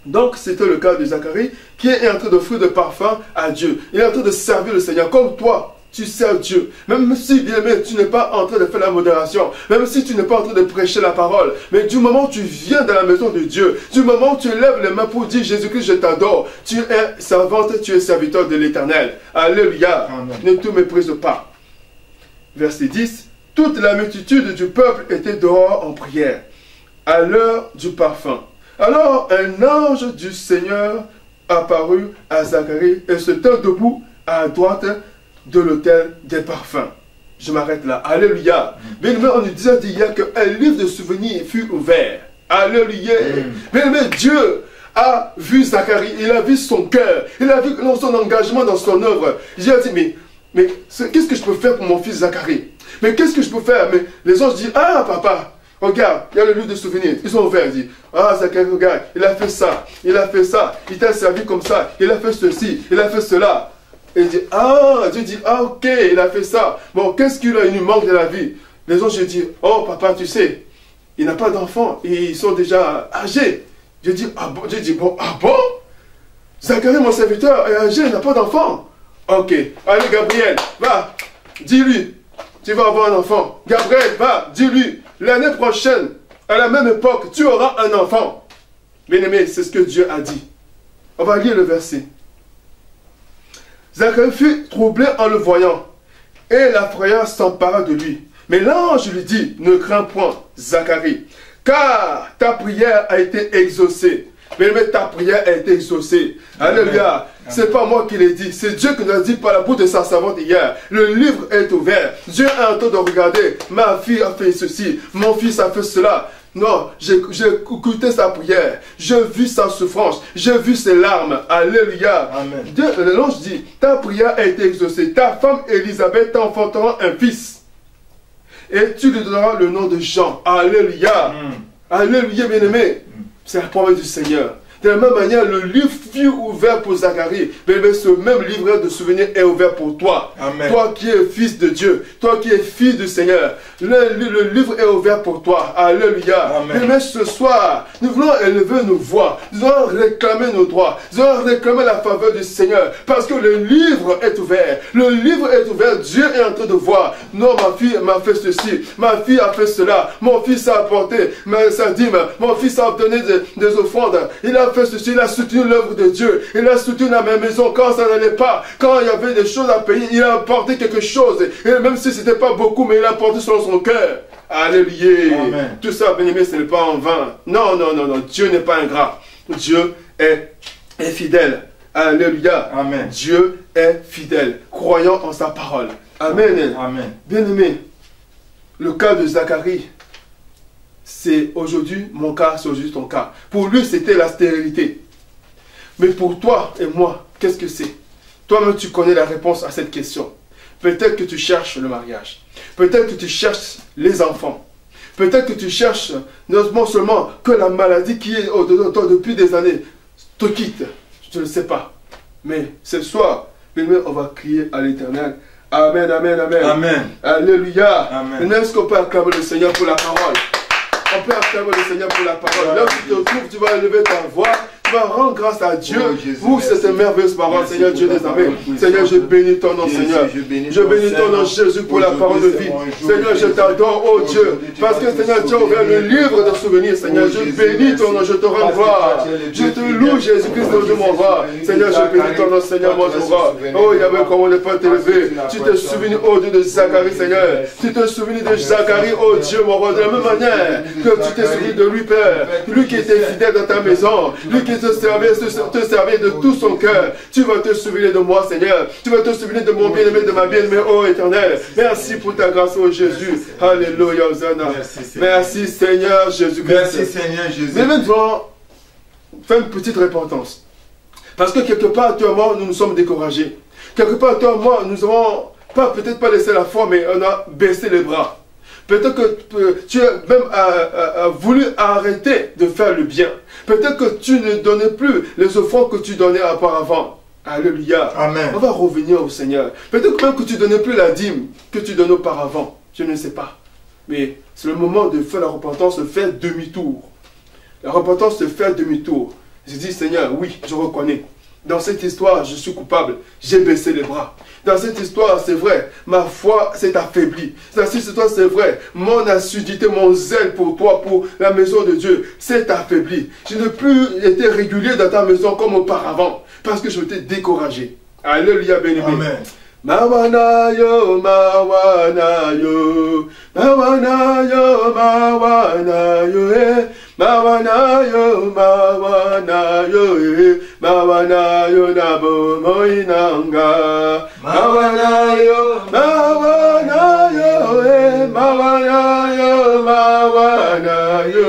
Donc, c'était le cas de Zacharie qui est en train d'offrir de parfum à Dieu. Il est en train de servir le Seigneur comme toi. Tu sers Dieu. Même si, bien aimé, tu n'es pas en train de faire la modération. Même si tu n'es pas en train de prêcher la parole. Mais du moment où tu viens dans la maison de Dieu, du moment où tu lèves les mains pour dire Jésus-Christ, je t'adore. Tu es servante, tu es serviteur de l'Éternel. Alléluia. Amen. Ne te méprise pas. Verset 10. Toute la multitude du peuple était dehors en prière, à l'heure du parfum. Alors un ange du Seigneur apparut à Zacharie et se tint debout à droite de l'autel des parfums. Je m'arrête là. Alléluia. Bien aimé, on nous disait hier qu'un livre de souvenirs fut ouvert. Alléluia. Bien aimé, Dieu a vu Zacharie, il a vu son cœur, il a vu son engagement dans son œuvre. J'ai dit, mais qu'est-ce que je peux faire pour mon fils Zacharie? Mais qu'est-ce que je peux faire? Mais les anges disent, ah papa, regarde, il y a le livre de souvenirs. Ils sont ouverts, ils disent, ah Zacharie, regarde, il a fait ça, il t'a servi comme ça, il a fait ceci, il a fait cela. Et Dieu dit, ah ok, il a fait ça. Bon, qu'est-ce qu'il lui manque de la vie? Les anges disent, oh papa, tu sais, il n'a pas d'enfants, ils sont déjà âgés. Je dis, ah bon? Zacharie, mon serviteur, est âgé, il n'a pas d'enfant. Ok, allez Gabriel, va, dis-lui, tu vas avoir un enfant. Gabriel, va, dis-lui, l'année prochaine, à la même époque, tu auras un enfant. Bien-aimé, c'est ce que Dieu a dit. On va lire le verset. Zacharie fut troublé en le voyant, et la frayeur s'empara de lui. Mais l'ange lui dit, ne crains point, Zacharie, car ta prière a été exaucée. Mais ta prière a été exaucée. Alléluia. C'est pas moi qui l'ai dit. C'est Dieu qui nous a dit par la bouche de sa servante hier. Le livre est ouvert. Dieu a en train de regarder. Ma fille a fait ceci. Mon fils a fait cela. Non, j'ai écouté sa prière. J'ai vu sa souffrance. J'ai vu ses larmes. Alléluia. L'ange dit, ta prière a été exaucée. Ta femme Élisabeth t'enfantera un fils. Et tu lui donneras le nom de Jean. Alléluia. Alléluia, bien-aimé. C'est la promesse du Seigneur. De la même manière, le livre fut ouvert pour Zacharie. Mais ce même livre de souvenirs est ouvert pour toi. Amen. Toi qui es fils de Dieu. Toi qui es fils du Seigneur. Le livre est ouvert pour toi. Alléluia. Mais ce soir, nous voulons élever nos voix. Nous allons réclamer nos droits. Nous allons réclamer la faveur du Seigneur. Parce que le livre est ouvert. Le livre est ouvert. Dieu est en train de voir. Non, ma fille m'a fait ceci. Ma fille a fait cela. Mon fils a apporté sa dîme. Mon fils a obtenu des offrandes. Il a fait ceci, il a soutenu l'œuvre de Dieu, il a soutenu la même maison quand ça n'allait pas, quand il y avait des choses à payer, il a apporté quelque chose, et même si c'était pas beaucoup, mais il a apporté selon son cœur. Alléluia. Tout ça, bien-aimé, ce n'est pas en vain. Non, non, non, non, Dieu n'est pas ingrat. Dieu est fidèle. Alléluia. Amen. Dieu est fidèle, croyant en sa parole. Amen. Amen. Bien-aimé, le cas de Zacharie, c'est aujourd'hui mon cas, c'est aujourd'hui ton cas. Pour lui, c'était la stérilité. Mais pour toi et moi, qu'est-ce que c'est? Toi-même, tu connais la réponse à cette question. Peut-être que tu cherches le mariage. Peut-être que tu cherches les enfants. Peut-être que tu cherches non seulement que la maladie qui est au-dedans de toi depuis des années te quitte. Je ne sais pas. Mais ce soir, on va crier à l'Éternel. Amen, amen, amen. Amen. Alléluia. Amen. Est-ce qu'on peut acclamer le Seigneur pour la parole? On peut acclamer le Seigneur pour la parole. Là où tu te trouves, tu vas élever ta voix. Tu vas rendre grâce à Dieu pour cette merveilleuse parole, Seigneur Dieu des armées. Seigneur, je bénis ton nom, Seigneur. Je bénis ton nom, Jésus, pour la parole de vie. Seigneur, je t'adore, oh Dieu. Parce que, Seigneur, tu as ouvert le livre de souvenirs, Seigneur. Je bénis ton nom, je te rends gloire. Je te loue, Jésus-Christ, de mon roi. Seigneur, je bénis ton nom, Seigneur, mon roi. Oh, Yahweh, comment ne pas t'élever. Tu te souvenu, oh Dieu, de Zacharie, Seigneur. Tu te souvenu de Zacharie, oh Dieu, mon roi. De la même manière que tu t'es souvenu de lui, Père. Lui qui était fidèle dans ta maison. Lui qui te servait de tout son cœur. Tu vas te souvenir de moi, Seigneur. Tu vas te souvenir de mon bien-aimé, de ma bien-aimée, oh Éternel. Merci pour ta grâce, oh Jésus. Alléluia, Hosanna. Merci, Seigneur Jésus-Christ. Merci, Seigneur Jésus. Mais maintenant, fais une petite repentance. Parce que quelque part, toi et moi, nous nous sommes découragés. Quelque part, toi et moi, nous n'avons peut-être pas laissé la foi, mais on a baissé les bras. Peut-être que tu as même voulu arrêter de faire le bien. Peut-être que tu ne donnais plus les offrandes que tu donnais auparavant. Alléluia. Amen. On va revenir au Seigneur. Peut-être même que tu ne donnais plus la dîme que tu donnais auparavant. Je ne sais pas. Mais c'est le moment de faire la repentance, de faire demi-tour. La repentance, de faire demi-tour. Je dis, Seigneur, oui, je reconnais. Dans cette histoire, je suis coupable. J'ai baissé les bras. Dans cette histoire, c'est vrai, ma foi s'est affaiblie. Dans cette histoire, c'est vrai, mon assiduité, mon zèle pour toi, pour la maison de Dieu, s'est affaibli. Je n'ai plus été régulier dans ta maison comme auparavant, parce que je m'étais découragé. Alléluia, béni. Amen. Mawana yo, mawana yo, mawana yo, mawana yo, mawana yo, mawana yo, mawana yo, nabo moinanga, mawana yo, mawana yo, mawana yo, mawana yo,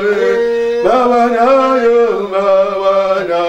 mawana yo, mawana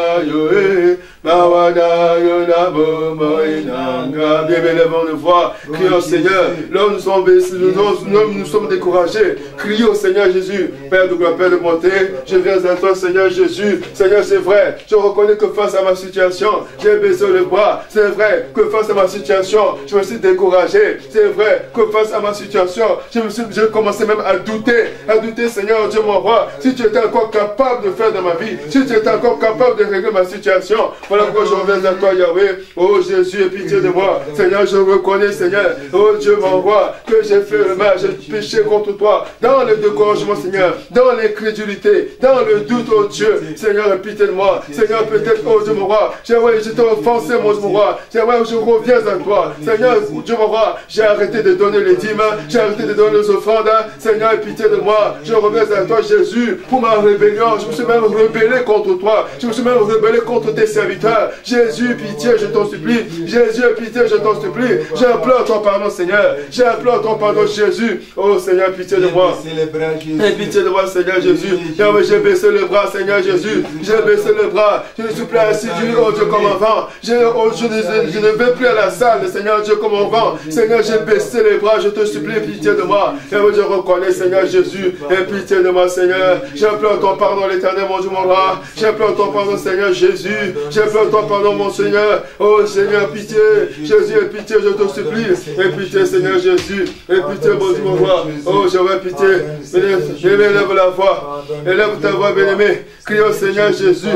Bien, lèvons nos voix, crions au Seigneur. Là où nous sommes baissés, nous sommes découragés. Crions au Seigneur Jésus. Père de gloire, Père de bonté, je viens à toi, Seigneur Jésus. Seigneur, c'est vrai, je reconnais que face à ma situation, j'ai baissé le bras. C'est vrai que face à ma situation, je me suis découragé. C'est vrai que face à ma situation, j'ai commencé même à douter, Seigneur Dieu mon roi, si tu étais encore capable de faire dans ma vie, si tu étais encore capable de régler ma situation. Voilà pourquoi je reviens à toi, Yahweh. Oh Jésus, aie pitié de moi. Seigneur, je reconnais, Seigneur, oh Dieu mon roi, que j'ai fait le mal, j'ai péché contre toi, dans le découragement, Seigneur, dans l'incrédulité, dans le doute, oh Dieu. Seigneur, aie pitié de moi. Seigneur, peut-être, oh Dieu mon roi, je t'ai offensé, mon Dieu mon roi. Seigneur, je reviens à toi. Seigneur, Dieu mon roi, j'ai arrêté de donner les dîmes, j'ai arrêté de donner les offrandes. Seigneur, aie pitié de moi. Je reviens à toi, Jésus, pour ma rébellion. Je me suis même rebellé contre toi. Je me suis même rebellé contre tes serviteurs. Jésus, pitié, je t'en supplie. Jésus, pitié, je t'en supplie. J'implore ton pardon, Seigneur. J'implore ton pardon, Jésus. Oh Seigneur, pitié de moi. Aie pitié de moi, Seigneur Jésus. J'ai baissé le bras, Seigneur Jésus. J'ai baissé le bras. Je ne suis plus assidu, oh Dieu, comme avant. Je ne vais plus à la salle, Seigneur Dieu, comme avant. Seigneur, j'ai baissé les bras. Je te supplie, pitié de moi. Et je reconnais, Seigneur Jésus. Aie pitié de moi, Seigneur. J'implore ton pardon, l'Éternel, mon Dieu, mon roi. J'implore ton pardon, Seigneur Jésus. J'implore ton pardon, mon Seigneur. Oh Seigneur, pitié. Jésus, aie pitié, je te supplie. Aie pitié, Seigneur Jésus. Aie pitié, mon Dieu, mon roi. Oh, j'aurais pitié. Élève la voix. Élève ta voix, bien-aimé. Crie au Seigneur Jésus.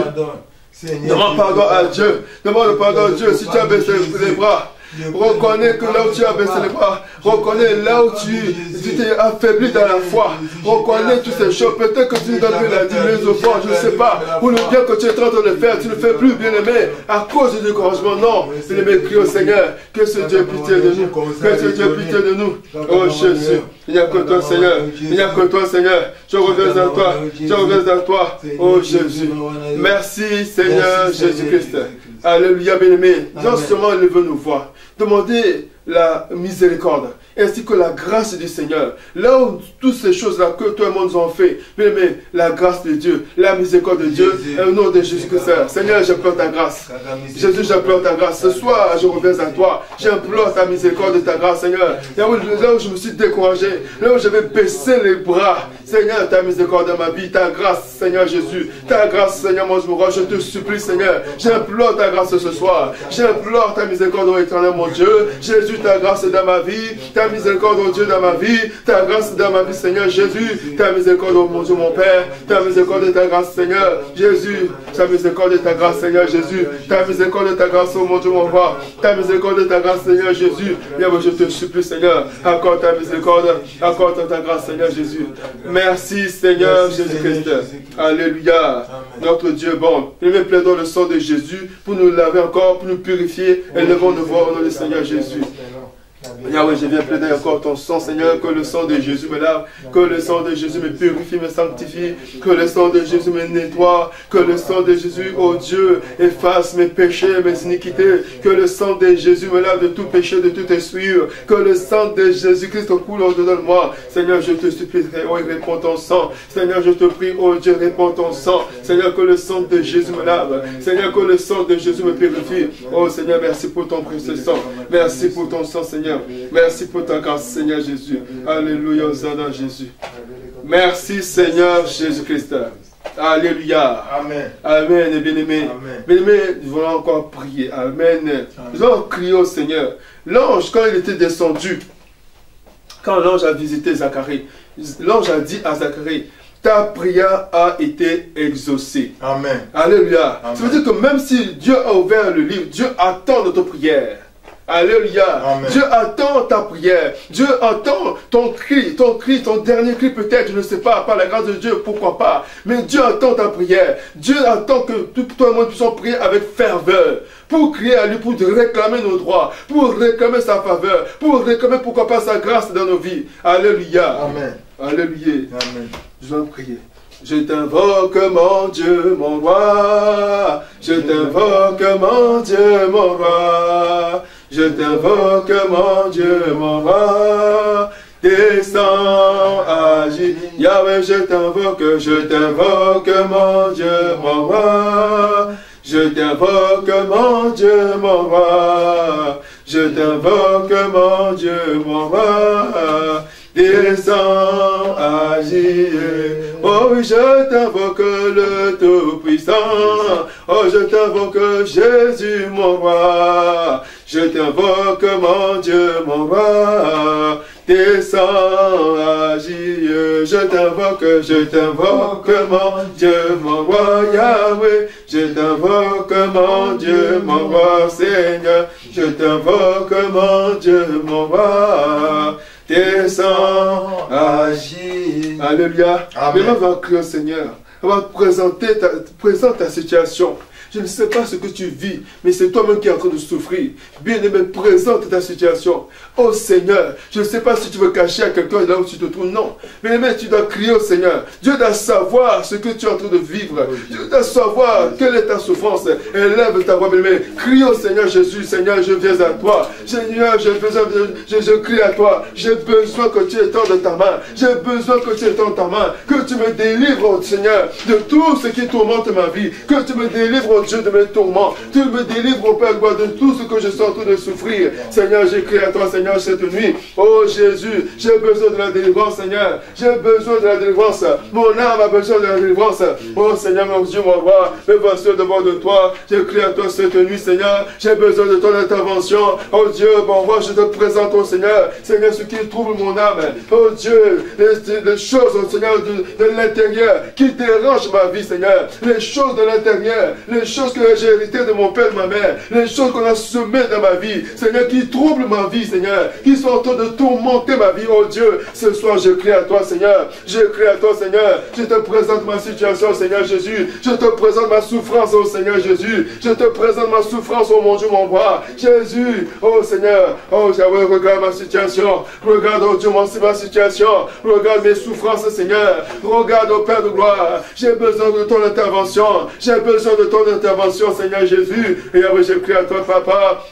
Demande pardon à Dieu. Demande pardon à Dieu si tu as baissé les bras. Reconnais que là où tu as baissé les bras, reconnais là où tu t'es affaibli dans la foi, reconnais toutes ces choses. Peut-être que tu ne donnes plus la dîme, les offrandes, je ne sais pas, ou le bien que tu es en train de faire, tu ne fais plus, bien aimé, à cause du découragement. Non, bien aimé, crie au Seigneur, que ce Dieu ait pitié de nous, que ce Dieu ait pitié de nous. Oh Jésus, il n'y a que toi, Seigneur, il n'y a que toi, Seigneur. Je reviens à toi, je reviens à toi. Oh Jésus, merci Seigneur Jésus-Christ. Alléluia, bien-aimé. Non seulement il veut nous voir, demandez la miséricorde, ainsi que la grâce du Seigneur. Là où toutes ces choses-là que toi et moi nous avons fait, bien aimé, la grâce de Dieu, la miséricorde de Dieu, au nom de Jésus-Christ. Seigneur, j'implore ta grâce. Jésus, j'implore ta grâce. Ce soir, je reviens à toi. J'implore ta miséricorde et ta grâce, Seigneur. Là où je me suis découragé, là où j'avais baissé les bras, Seigneur, ta miséricorde dans ma vie, ta grâce, Seigneur Jésus, ta grâce, Seigneur, mon roi, je te supplie, Seigneur. J'implore ta grâce ce soir. J'implore ta miséricorde, ô éternel, mon Dieu. Jésus, ta grâce dans ma vie, ta miséricorde, oh Dieu, dans ma vie, ta grâce dans ma vie, Seigneur Jésus, ta miséricorde, oh mon Dieu, mon Père, ta miséricorde et ta grâce, Seigneur Jésus, ta miséricorde et ta grâce, Seigneur Jésus, ta miséricorde et ta grâce, oh mon Dieu, mon roi, ta miséricorde et ta grâce, Seigneur Jésus. Bien, je te supplie, Seigneur, accorde ta miséricorde, accorde ta grâce, Seigneur Jésus. Merci, Seigneur Jésus-Christ. Alléluia. Notre Dieu bon. Nous me plaidons le sang de Jésus pour nous laver encore, pour nous purifier. Et levons nous voir au nom du Seigneur Jésus. Yahweh, je viens plaider encore ton sang, Seigneur, que le sang de Jésus me lave, que le sang de Jésus me purifie, me sanctifie, que le sang de Jésus me nettoie, que le sang de Jésus, oh Dieu, efface mes péchés, mes iniquités, que le sang de Jésus me lave de tout péché, de toute souillure, que le sang de Jésus-Christ coule au-dedans de moi. Seigneur, je te supplie, oh, réponds ton sang. Seigneur, je te prie, oh Dieu, réponds ton sang. Seigneur, que le sang de Jésus me lave. Seigneur, que le sang de Jésus me purifie. Oh Seigneur, merci pour ton précieux sang. Merci pour ton sang, Seigneur. Merci pour ta grâce, Seigneur Jésus. Alléluia, Hosanna Jésus. Merci, Seigneur Jésus-Christ. Alléluia. Amen. Amen, et bien-aimés. Bien-aimés, nous allons encore prier. Amen. Nous allons crier au Seigneur. L'ange, quand il était descendu, quand l'ange a visité Zacharie, l'ange a dit à Zacharie, ta prière a été exaucée. Amen. Alléluia. Amen. Ça veut dire que même si Dieu a ouvert le livre, Dieu attend notre prière. Alléluia. Amen. Dieu attend ta prière. Dieu attend ton cri, ton dernier cri peut-être, je ne sais pas, par la grâce de Dieu, pourquoi pas. Mais Dieu attend ta prière. Dieu attend que toi et moi puissions prier avec ferveur. Pour crier à lui, pour réclamer nos droits, pour réclamer sa faveur, pour réclamer pourquoi pas sa grâce dans nos vies. Alléluia. Amen. Alléluia. Amen. Je vais prier. Je t'invoque mon Dieu, mon roi. Je t'invoque mon Dieu, mon roi. Je t'invoque mon Dieu, mon roi. Descends, agis. Yahweh, je t'invoque mon Dieu, mon roi. Je t'invoque, mon Dieu, mon roi. Je t'invoque, mon Dieu, mon roi. Descends, agis. Oh, je t'invoque le Tout-Puissant. Oh, je t'invoque Jésus, mon roi. Je t'invoque, mon Dieu, mon roi. Descends, agis. Je t'invoque, mon Dieu, mon roi, Yahweh. Je t'invoque, mon Dieu, mon roi, Seigneur. Je t'invoque, mon Dieu, mon roi. Descends, agis. Alléluia. Amen. Maintenant, on va crier au Seigneur. On va présenter ta situation. Je ne sais pas ce que tu vis, mais c'est toi-même qui es en train de souffrir. Bien-aimé, présente ta situation. Oh Seigneur, je ne sais pas si tu veux cacher à quelqu'un là où tu te trouves. Non. Bien-aimé, tu dois crier au Seigneur. Dieu doit savoir ce que tu es en train de vivre. Dieu doit savoir quelle est ta souffrance. Élève ta voix, bien-aimé. Crie au Seigneur Jésus. Seigneur, je viens à toi. Seigneur, je crie à toi. J'ai besoin que tu étendes ta main. J'ai besoin que tu étendes ta main. Que tu me délivres, oh Seigneur, de tout ce qui tourmente ma vie. Que tu me délivres, Dieu, de mes tourments. Tu me délivres, au Père, de tout ce que je suis en train de souffrir. Seigneur, j'écris à toi, Seigneur, cette nuit. Oh Jésus, j'ai besoin de la délivrance, Seigneur. J'ai besoin de la délivrance. Mon âme a besoin de la délivrance. Oh Seigneur, mon Dieu, mon roi, me voici devant de toi. J'écris à toi cette nuit, Seigneur. J'ai besoin de ton intervention. Oh Dieu, mon roi, je te présente, oh Seigneur. Seigneur, ce qui trouble mon âme. Oh Dieu, les choses, oh Seigneur, de l'intérieur qui dérangent ma vie, Seigneur. Les choses de l'intérieur, les choses que j'ai héritées de mon père, de ma mère, les choses qu'on a semées dans ma vie, Seigneur, qui troublent ma vie, Seigneur, qui sont en train de tourmenter ma vie, oh Dieu. Ce soir, je crie à toi, Seigneur. Je crie à toi, Seigneur. Je te présente ma situation, Seigneur Jésus. Je te présente ma souffrance, oh Seigneur Jésus. Je te présente ma souffrance, oh mon Dieu, mon roi. Jésus, oh Seigneur. Oh Yahweh, regarde ma situation. Regarde, oh Dieu, ma situation. Regarde mes souffrances, Seigneur. Regarde, oh Père de gloire. J'ai besoin de ton intervention. J'ai besoin de ton intervention, Seigneur Jésus. Et Yahweh, je crie à toi, Papa.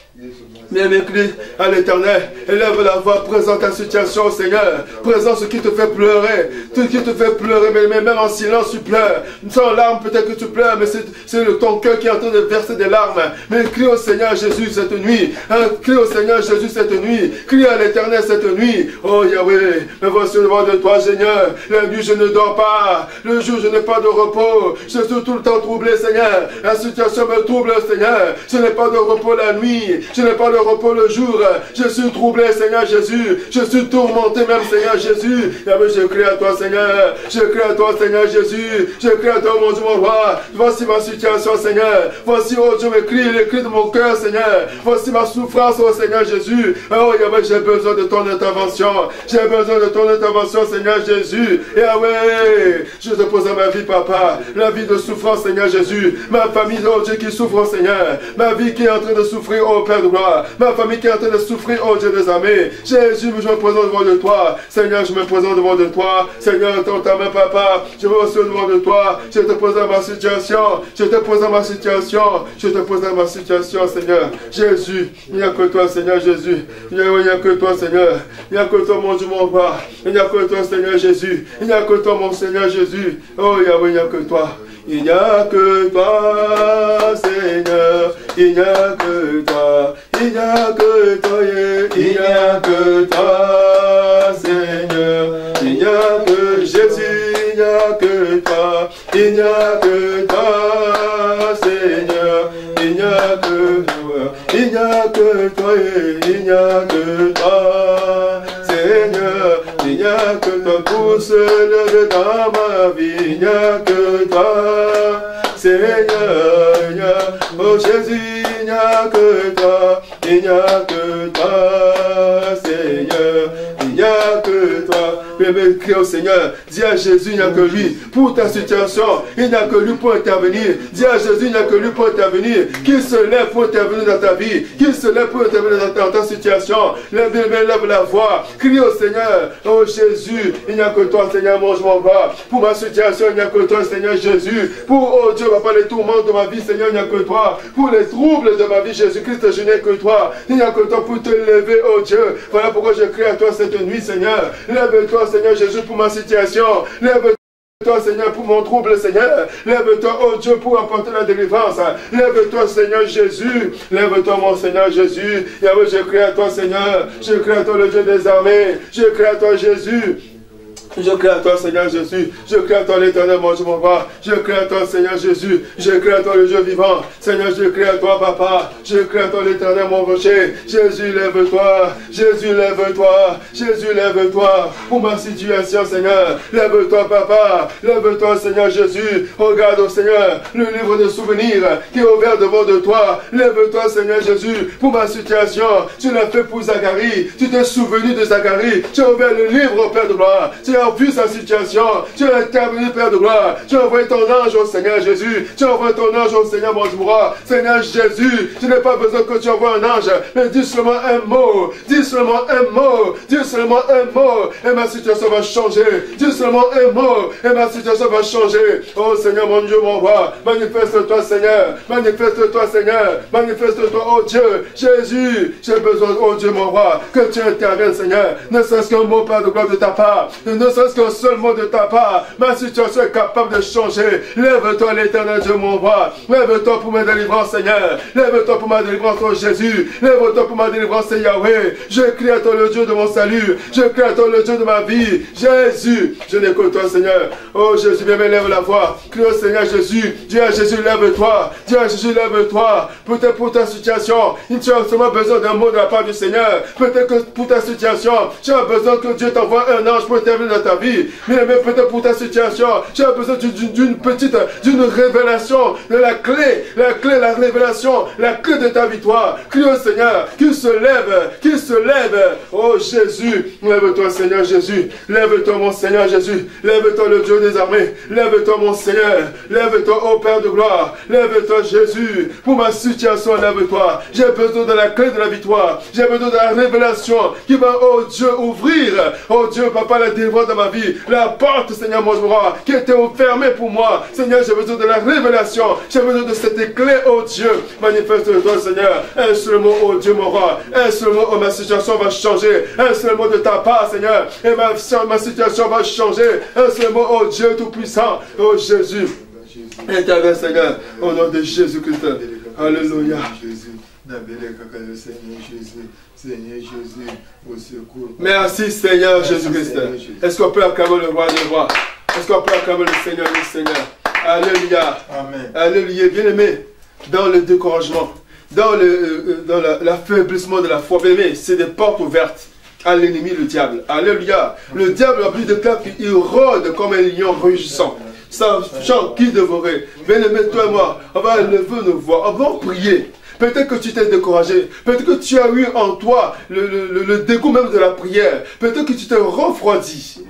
Bien-aimé, crie à l'Éternel, élève la voix, présente ta situation, Seigneur. Présente ce qui te fait pleurer, tout ce qui te fait pleurer, mais même en silence, tu pleures. Sans larmes, peut-être que tu pleures, mais c'est ton cœur qui est en train de verser des larmes. Mais crie au Seigneur Jésus cette nuit. Crie au Seigneur Jésus cette nuit. Crie à l'Éternel cette nuit. Oh Yahweh, me voici devant de toi, Seigneur. La nuit, je ne dors pas. Le jour, je n'ai pas de repos. Je suis tout le temps troublé, Seigneur. La situation me trouble, Seigneur. Je n'ai pas de repos la nuit. Je n'ai pas de repos le jour. Je suis troublé, Seigneur Jésus. Je suis tourmenté même, Seigneur Jésus. Je crie à toi, Seigneur. Je crie à toi, Seigneur Jésus. Je crie à toi, mon Dieu, mon roi. Voici ma situation, Seigneur. Voici, oh Dieu, les cris de mon cœur, Seigneur. Voici ma souffrance, oh Seigneur Jésus. Oh Yahweh, j'ai besoin de ton intervention. J'ai besoin de ton intervention, Seigneur Jésus. Yahweh, je te pose à ma vie, Papa. La vie de souffrance, Seigneur Jésus. Ma famille, oh Dieu, qui souffre, oh Seigneur. Ma vie qui est en train de souffrir, oh Père de gloire. Ma famille qui est en train de souffrir, oh Dieu des armées. Jésus, je me présente devant de toi. Seigneur, je me présente devant de toi. Seigneur, tends ta main, Papa. Je me présente devant de toi. Je te présente ma situation. Je te présente ma situation. Je te présente ma situation, Seigneur. Jésus, il n'y a que toi, Seigneur Jésus. Il n'y a que toi, Seigneur. Il n'y a que toi, mon Dieu, mon roi. Il n'y a que toi, Seigneur Jésus. Il n'y a que toi, mon Seigneur Jésus. Oh Yahweh, il n'y a que toi. Il n'y a que toi, Seigneur. Il n'y a que toi. Il n'y a que toi, il n'y a que toi, Seigneur. Il n'y a que Jésus, il n'y a que toi. Il n'y a que toi, Seigneur. Il n'y a que toi. Il n'y a que toi, il n'y a que toi, Seigneur. Il n'y a que toi pour se lever dans ma vie. Il n'y a que toi, Seigneur. Oh Jésus, il n'y a que toi. Il n'y a que toi, Seigneur. Il n'y a que toi. Mais crie au Seigneur. Dis à Jésus, il n'y a que lui. Pour ta situation, il n'y a que lui pour intervenir. Dis à Jésus, il n'y a que lui pour intervenir. Qu'il se lève pour intervenir dans ta vie. Qu'il se lève pour intervenir dans ta situation. Lève la voix. Crie au Seigneur. Oh Jésus, il n'y a que toi, Seigneur, mon roi. Pour ma situation, il n'y a que toi, Seigneur Jésus. Pour, oh Dieu, papa, les tourments de ma vie, Seigneur, il n'y a que toi. Pour les troubles de ma vie, Jésus-Christ, je n'ai que toi. Il n'y a que toi pour te lever, oh Dieu. Voilà pourquoi je crie à toi cette nuit, Seigneur. Lève-toi, Seigneur Jésus, pour ma situation. Lève Lève-toi, Seigneur, pour mon trouble, Seigneur. Lève-toi, oh Dieu, pour apporter la délivrance. Lève-toi, Seigneur Jésus. Lève-toi, mon Seigneur Jésus. Yahweh, je crie à toi, Seigneur. Je crie à toi, le Dieu des armées. Je crie à toi, Jésus. Je crie à toi, Seigneur Jésus. Je crie à toi, l'Éternel, mon Dieu, mon roi. Je crie à toi, Seigneur Jésus. Je crie à toi, le Dieu vivant. Seigneur, je crie à toi, Papa. Je crie à toi, l'Éternel, mon rocher. Jésus, lève-toi. Jésus, lève-toi. Jésus, lève-toi. Pour ma situation, Seigneur. Lève-toi, Papa. Lève-toi, Seigneur Jésus. Regarde, oh Seigneur, le livre de souvenirs qui est ouvert devant de toi. Lève-toi, Seigneur Jésus. Pour ma situation. Tu l'as fait pour Zacharie. Tu t'es souvenu de Zacharie. Tu as ouvert le livre au Père de gloire. Tu as vu sa situation, tu as intervenu, Père de gloire, tu as envoyé ton ange au Seigneur Jésus, tu as envoyé ton ange au Seigneur mon Dieu, Seigneur Jésus, tu n'as pas besoin que tu envoies un ange, mais dis seulement un mot, dis seulement un mot, dis seulement un mot, et ma situation va changer, dis seulement un mot, et ma situation va changer. Oh Seigneur mon Dieu, mon roi, manifeste-toi Seigneur, manifeste-toi Seigneur, manifeste-toi, oh Dieu, Jésus, j'ai besoin, oh Dieu mon roi, que tu interviennes Seigneur, ne serait-ce qu'un mot, Père de gloire de ta part, ne serait-ce qu'un seul mot de ta part, ma situation est capable de changer. Lève-toi l'Éternel Dieu mon roi, lève-toi pour ma délivrance Seigneur, lève-toi pour ma délivrance oh Jésus, lève-toi pour ma délivrance Yahweh, je crie à toi le Dieu de mon salut, je crie à toi le Dieu de ma vie, Jésus, je n'ai que toi Seigneur, oh Jésus, bien lève la voix, crie au Seigneur Jésus, dis à Jésus lève-toi, dis à Jésus lève-toi, peut-être pour ta situation, tu as seulement besoin d'un mot de la part du Seigneur, peut-être que pour ta situation, tu as besoin que Dieu t'envoie un ange pour intervenir dans ta vie, mais peut-être pour ta situation, tu as besoin d'une révélation, de la révélation, la clé de ta victoire. Crie au Seigneur, qu'il se lève, oh Jésus, lève-toi Seigneur Jésus, lève-toi mon Seigneur Jésus, lève-toi le Dieu des armées, lève-toi mon Seigneur, lève-toi ô Père de gloire, lève-toi Jésus, pour ma situation, lève-toi, j'ai besoin de la clé de la victoire, j'ai besoin de la révélation qui va, oh Dieu, ouvrir, oh Dieu, Papa, la délivrance dans ma vie, la porte, Seigneur mon roi, qui était fermée pour moi. Seigneur, j'ai besoin de la révélation. J'ai besoin de cette clé, oh Dieu. Manifeste-toi, Seigneur. Un seul mot, oh Dieu, mon roi. Un seul mot, oh ma situation va changer. Un seul mot de ta part, Seigneur. Et ma situation va changer. Un seul mot, oh Dieu Tout-Puissant. Oh Jésus. Interviens, Seigneur. Au nom de Jésus-Christ. Alléluia. Seigneur Jésus, au secours. Merci Seigneur Jésus-Christ. Est-ce qu'on peut acclamer le roi des rois? Est-ce qu'on peut acclamer le Seigneur des seigneurs? Alléluia. Amen. Alléluia. Bien-aimé, dans le découragement, dans l'affaiblissement de la foi, bien-aimé, c'est des portes ouvertes à l'ennemi, le diable. Alléluia. Le diable a plus de clap, il rôde comme un lion rugissant. Sachant qui dévorait. Bien-aimé, toi et moi, on va lever nos voix, on va prier. Peut-être que tu t'es découragé. Peut-être que tu as eu en toi le dégoût même de la prière. Peut-être que tu t'es refroidi.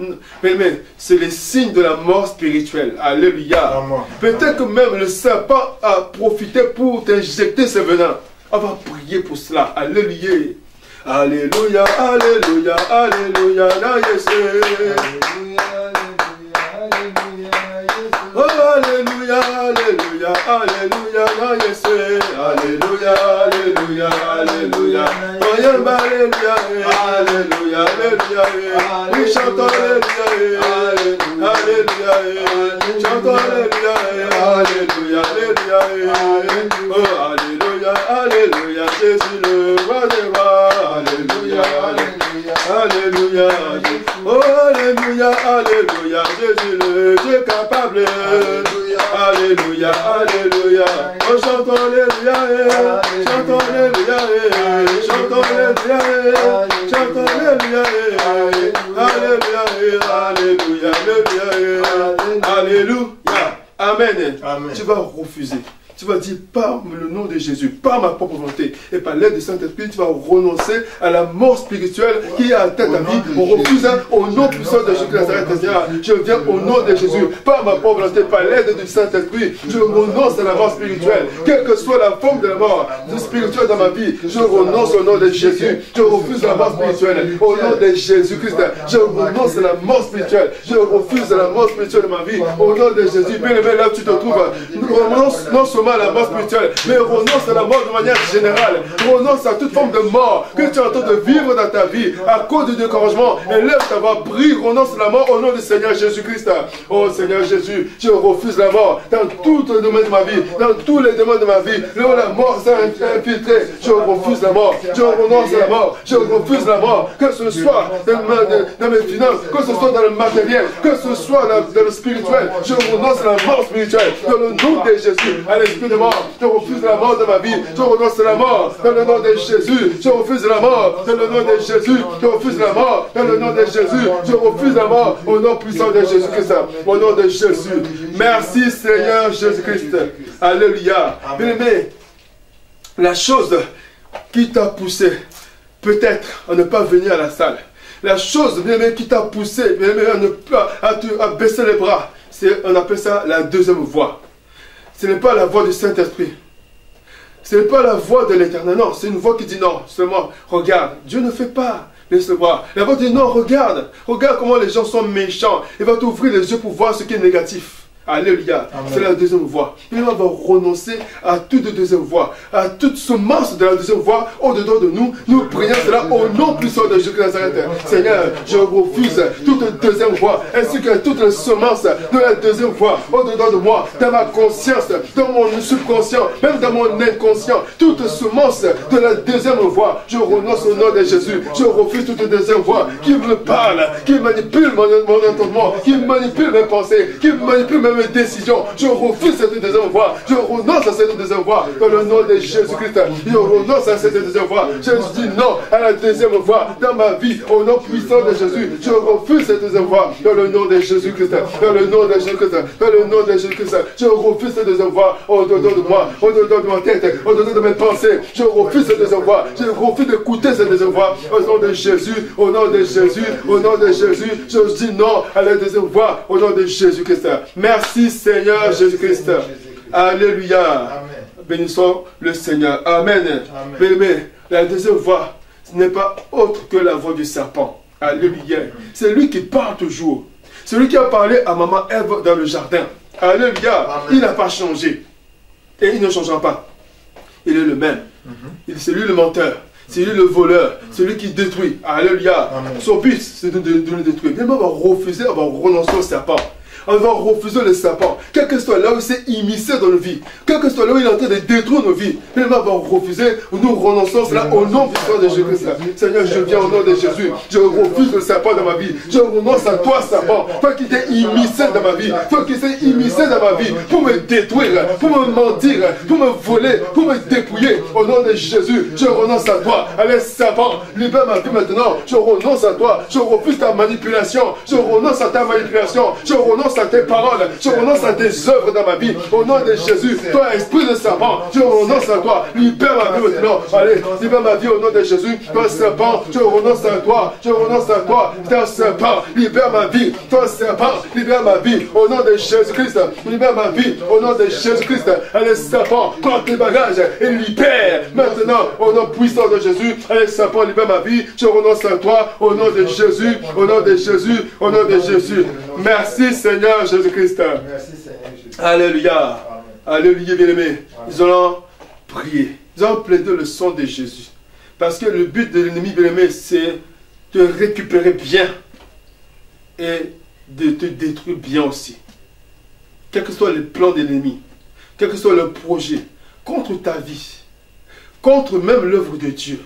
Mais c'est les signes de la mort spirituelle. Alléluia. Peut-être que même le serpent a profité pour t'injecter ses venins. On va prier pour cela. Alléluia. Alléluia, alléluia, alléluia, oh, alléluia, alléluia, alléluia, alléluia, alléluia, alléluia, oh, alléluia, alléluia, alléluia, oui, chantons alléluia, alléluia, chantons alléluia, alléluia, alléluia, oh, alléluia, alléluia, Jésus le roi des rois, alléluia, alléluia, oh, alléluia, alléluia, Jésus le Dieu capable. Alléluia, alléluia, oh chantons alléluia, chantons alléluia, chantons alléluia, chantons alléluia, alléluia, alléluia, alléluia, amen. Tu vas refuser. Tu vas dire par le nom de Jésus, par ma propre volonté et par l'aide du Saint-Esprit, tu vas renoncer à la mort spirituelle qui est à ta vie. On refuse au nom puissant de Jésus de Nazareth. Je viens au nom de Jésus, par ma propre volonté, par l'aide du Saint-Esprit. Je renonce à la mort spirituelle, quelle que soit la forme de la mort spirituelle dans ma vie. Je renonce au nom de Jésus. Je refuse la mort spirituelle au nom de Jésus-Christ. Je renonce à la mort spirituelle. Je refuse la mort spirituelle de ma vie au nom de Jésus. Bien aimé, là où tu te trouves, renonce non seulement seulement à la mort spirituelle, mais renonce à la mort de manière générale. Renonce à toute forme de mort que tu es en train de vivre dans ta vie à cause du découragement. Élève ta voix, prie, renonce à la mort au nom du Seigneur Jésus-Christ. Oh Seigneur Jésus, je refuse la mort dans tous les domaines de ma vie, dans tous les domaines de ma vie. Là où la mort s'est infiltrée, je refuse la mort, je renonce à la mort, je refuse la mort, que ce soit dans mes finances, que ce soit dans le matériel, que ce soit dans le spirituel, je renonce à la mort spirituelle, dans le nom de Jésus, à l'esprit de mort, je refuse la mort de ma vie, je renonce à la mort, dans le nom de Jésus, je refuse la mort, dans le nom de Jésus, je refuse la mort, dans le nom de Jésus, je refuse la mort, au nom puissant de Jésus-Christ, au nom de Jésus. Merci Seigneur Jésus-Christ. Alléluia. Bien-aimé, la chose qui t'a poussé peut-être à ne pas venir à la salle, la chose bien-aimé qui t'a poussé bien-aimé, à baisser les bras, on appelle ça la deuxième voix. Ce n'est pas la voix du Saint-Esprit. Ce n'est pas la voix de l'Éternel. Non, c'est une voix qui dit non. Seulement, regarde, Dieu ne fait pas. Laisse le voir. La voix dit non, regarde. Regarde comment les gens sont méchants. Il va t'ouvrir les yeux pour voir ce qui est négatif. Alléluia. C'est la deuxième voie. Il va renoncer à toute deuxième voie, à toute semence de la deuxième voie au-dedans de nous. Nous prions cela au nom puissant de Jésus de Nazareth. Seigneur, je refuse toute deuxième voie, ainsi que toutes les semences de la deuxième voie au-dedans de moi, dans ma conscience, dans mon subconscient, même dans mon inconscient. Toute semence de la deuxième voie, je renonce au nom de Jésus. Je refuse toute deuxième voie qui me parle, qui manipule mon entendement, qui manipule mes pensées, qui manipule mes décisions. Je refuse cette deuxième voie. Je renonce à cette deuxième voie dans le nom de Jésus-Christ. Je renonce à cette deuxième voie. Je dis non à la deuxième voie dans ma vie au nom puissant de Jésus. Je refuse cette deuxième voie dans le nom de Jésus-Christ. Dans le nom de Jésus-Christ. Dans le nom de Jésus-Christ. Je refuse cette deuxième voie au-dedans de moi, au-dedans de ma tête, au-dedans de mes pensées. Je refuse cette deuxième voie. Je refuse d'écouter cette deuxième voie au nom de Jésus. Au nom de Jésus. Au nom de Jésus. Je dis non à la deuxième voie au nom de Jésus-Christ. Merci Seigneur Jésus-Christ. Alléluia. Bénissons le Seigneur. Amen. Mais la deuxième voix, ce n'est pas autre que la voix du serpent. Alléluia. C'est lui qui parle toujours. C'est lui qui a parlé à maman Ève dans le jardin. Alléluia. Il n'a pas changé. Et il ne changera pas. Il est le même. C'est lui le menteur. C'est lui le voleur, c'est lui qui détruit. Alléluia. Son but, c'est de le détruire. Bien, on va refuser, on va renoncer au serpent. On va refuser le serpent. Quel que soit là où il s'est immiscé dans nos vies, quel que soit là où il est en train de détruire nos vies, on va refuser, nous renonçons cela au nom puissant de Jésus-Christ. Seigneur, je viens au nom de Jésus. Je refuse le serpent dans ma vie. Je renonce à toi, serpent. Toi qui t'es immiscé dans ma vie. Toi qui t'es immiscé dans ma vie pour me détruire, pour me mentir, pour me voler, pour me dépouiller. Au nom de Jésus, je renonce à toi. Allez, serpent, libère ma vie maintenant. Je renonce à toi. Je refuse ta manipulation. Je renonce à ta manipulation. Je renonce à tes paroles, je renonce à tes œuvres dans ma vie, au nom de Jésus. Toi, esprit de serpent, je renonce à toi, libère ma vie maintenant. Allez, libère ma vie au nom de Jésus. Toi, serpent, je renonce à toi, je renonce à toi. Toi, serpent, libère ma vie. Toi, serpent, libère ma vie au nom de Jésus-Christ. Libère ma vie au nom de Jésus-Christ. Allez, serpent, prends tes bagages et libère maintenant au nom puissant de Jésus. Allez, serpent, libère ma vie. Je renonce à toi au nom de Jésus, au nom de Jésus, au nom de Jésus. Merci, Seigneur Jésus-Christ. Merci Seigneur Jésus. Alléluia. Alléluia, bien-aimés. Ils ont prié. Ils ont plaidé le sang de Jésus. Parce que le but de l'ennemi, bien-aimé, c'est de récupérer bien et de te détruire bien aussi. Quel que soit le plan de l'ennemi, quel que soit le projet, contre ta vie, contre même l'œuvre de Dieu,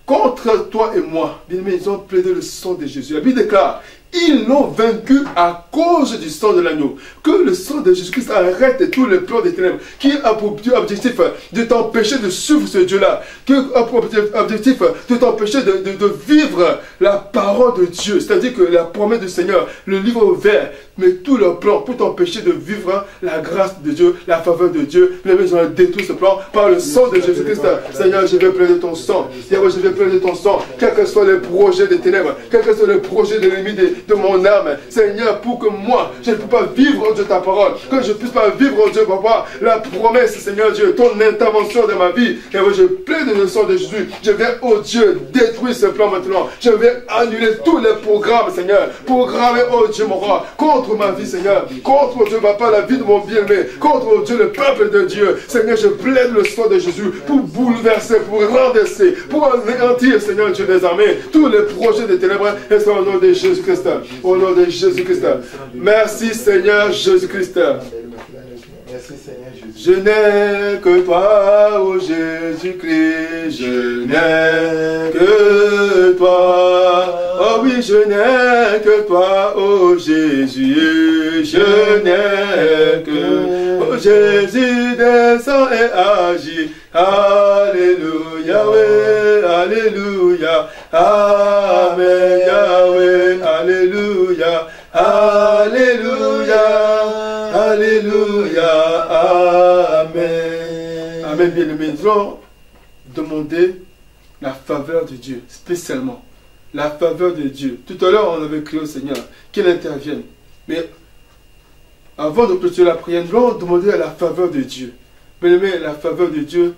contre toi et moi, bien-aimés, ils ont plaidé le sang de Jésus. La Bible déclare: ils l'ont vaincu à cause du sang de l'agneau. Que le sang de Jésus-Christ arrête tous les plans des ténèbres qui a pour objectif de t'empêcher de suivre ce Dieu-là, qui a pour objectif de t'empêcher de vivre la parole de Dieu, c'est-à-dire que la promesse du Seigneur, le livre ouvert, mais tous leurs plans pour t'empêcher de vivre la grâce de Dieu, la faveur de Dieu. Les gens ont détruit ce plan par le sang de Jésus-Christ. Seigneur, je vais plaider ton sang. Seigneur, je vais plaider ton sang. Quels que soient les projets des ténèbres, quels que soient les projets de l'ennemi de mon âme. Seigneur, pour que moi, je ne peux pas vivre, oh Dieu, ta parole. Que je ne puisse pas vivre, oh Dieu, papa, la promesse, Seigneur Dieu, ton intervention dans ma vie. Et oui, je plaide le sang de Jésus. Je vais, oh Dieu, détruire ce plan maintenant. Je vais annuler tous les programmes, Seigneur. Programmer, oh Dieu, mon roi, contre ma vie, Seigneur. Contre, oh Dieu, papa, la vie de mon bien-aimé. Contre, oh Dieu, le peuple de Dieu. Seigneur, je plaide le sang de Jésus pour bouleverser, pour renverser, pour anéantir, Seigneur Dieu des armées, tous les projets des ténèbres. Et c'est au nom de Jésus-Christ. Au nom de Jésus-Christ. Merci, Seigneur Jésus-Christ. Merci Seigneur Jésus. Je n'ai que toi, ô Jésus-Christ, je n'ai que toi. Oh oui, je n'ai que toi, ô Jésus, je n'ai que. Oh Jésus, descend et agit. Alléluia, oui, alléluia. Amen, Yahweh, alléluia, alléluia. Alléluia, Amen. Amen, bien-aimés. Nous allons demander la faveur de Dieu, spécialement. La faveur de Dieu. Tout à l'heure, on avait crié au Seigneur qu'il intervienne. Mais avant de clôturer la prière, nous allons demander la faveur de Dieu. Bien-aimés, la faveur de Dieu,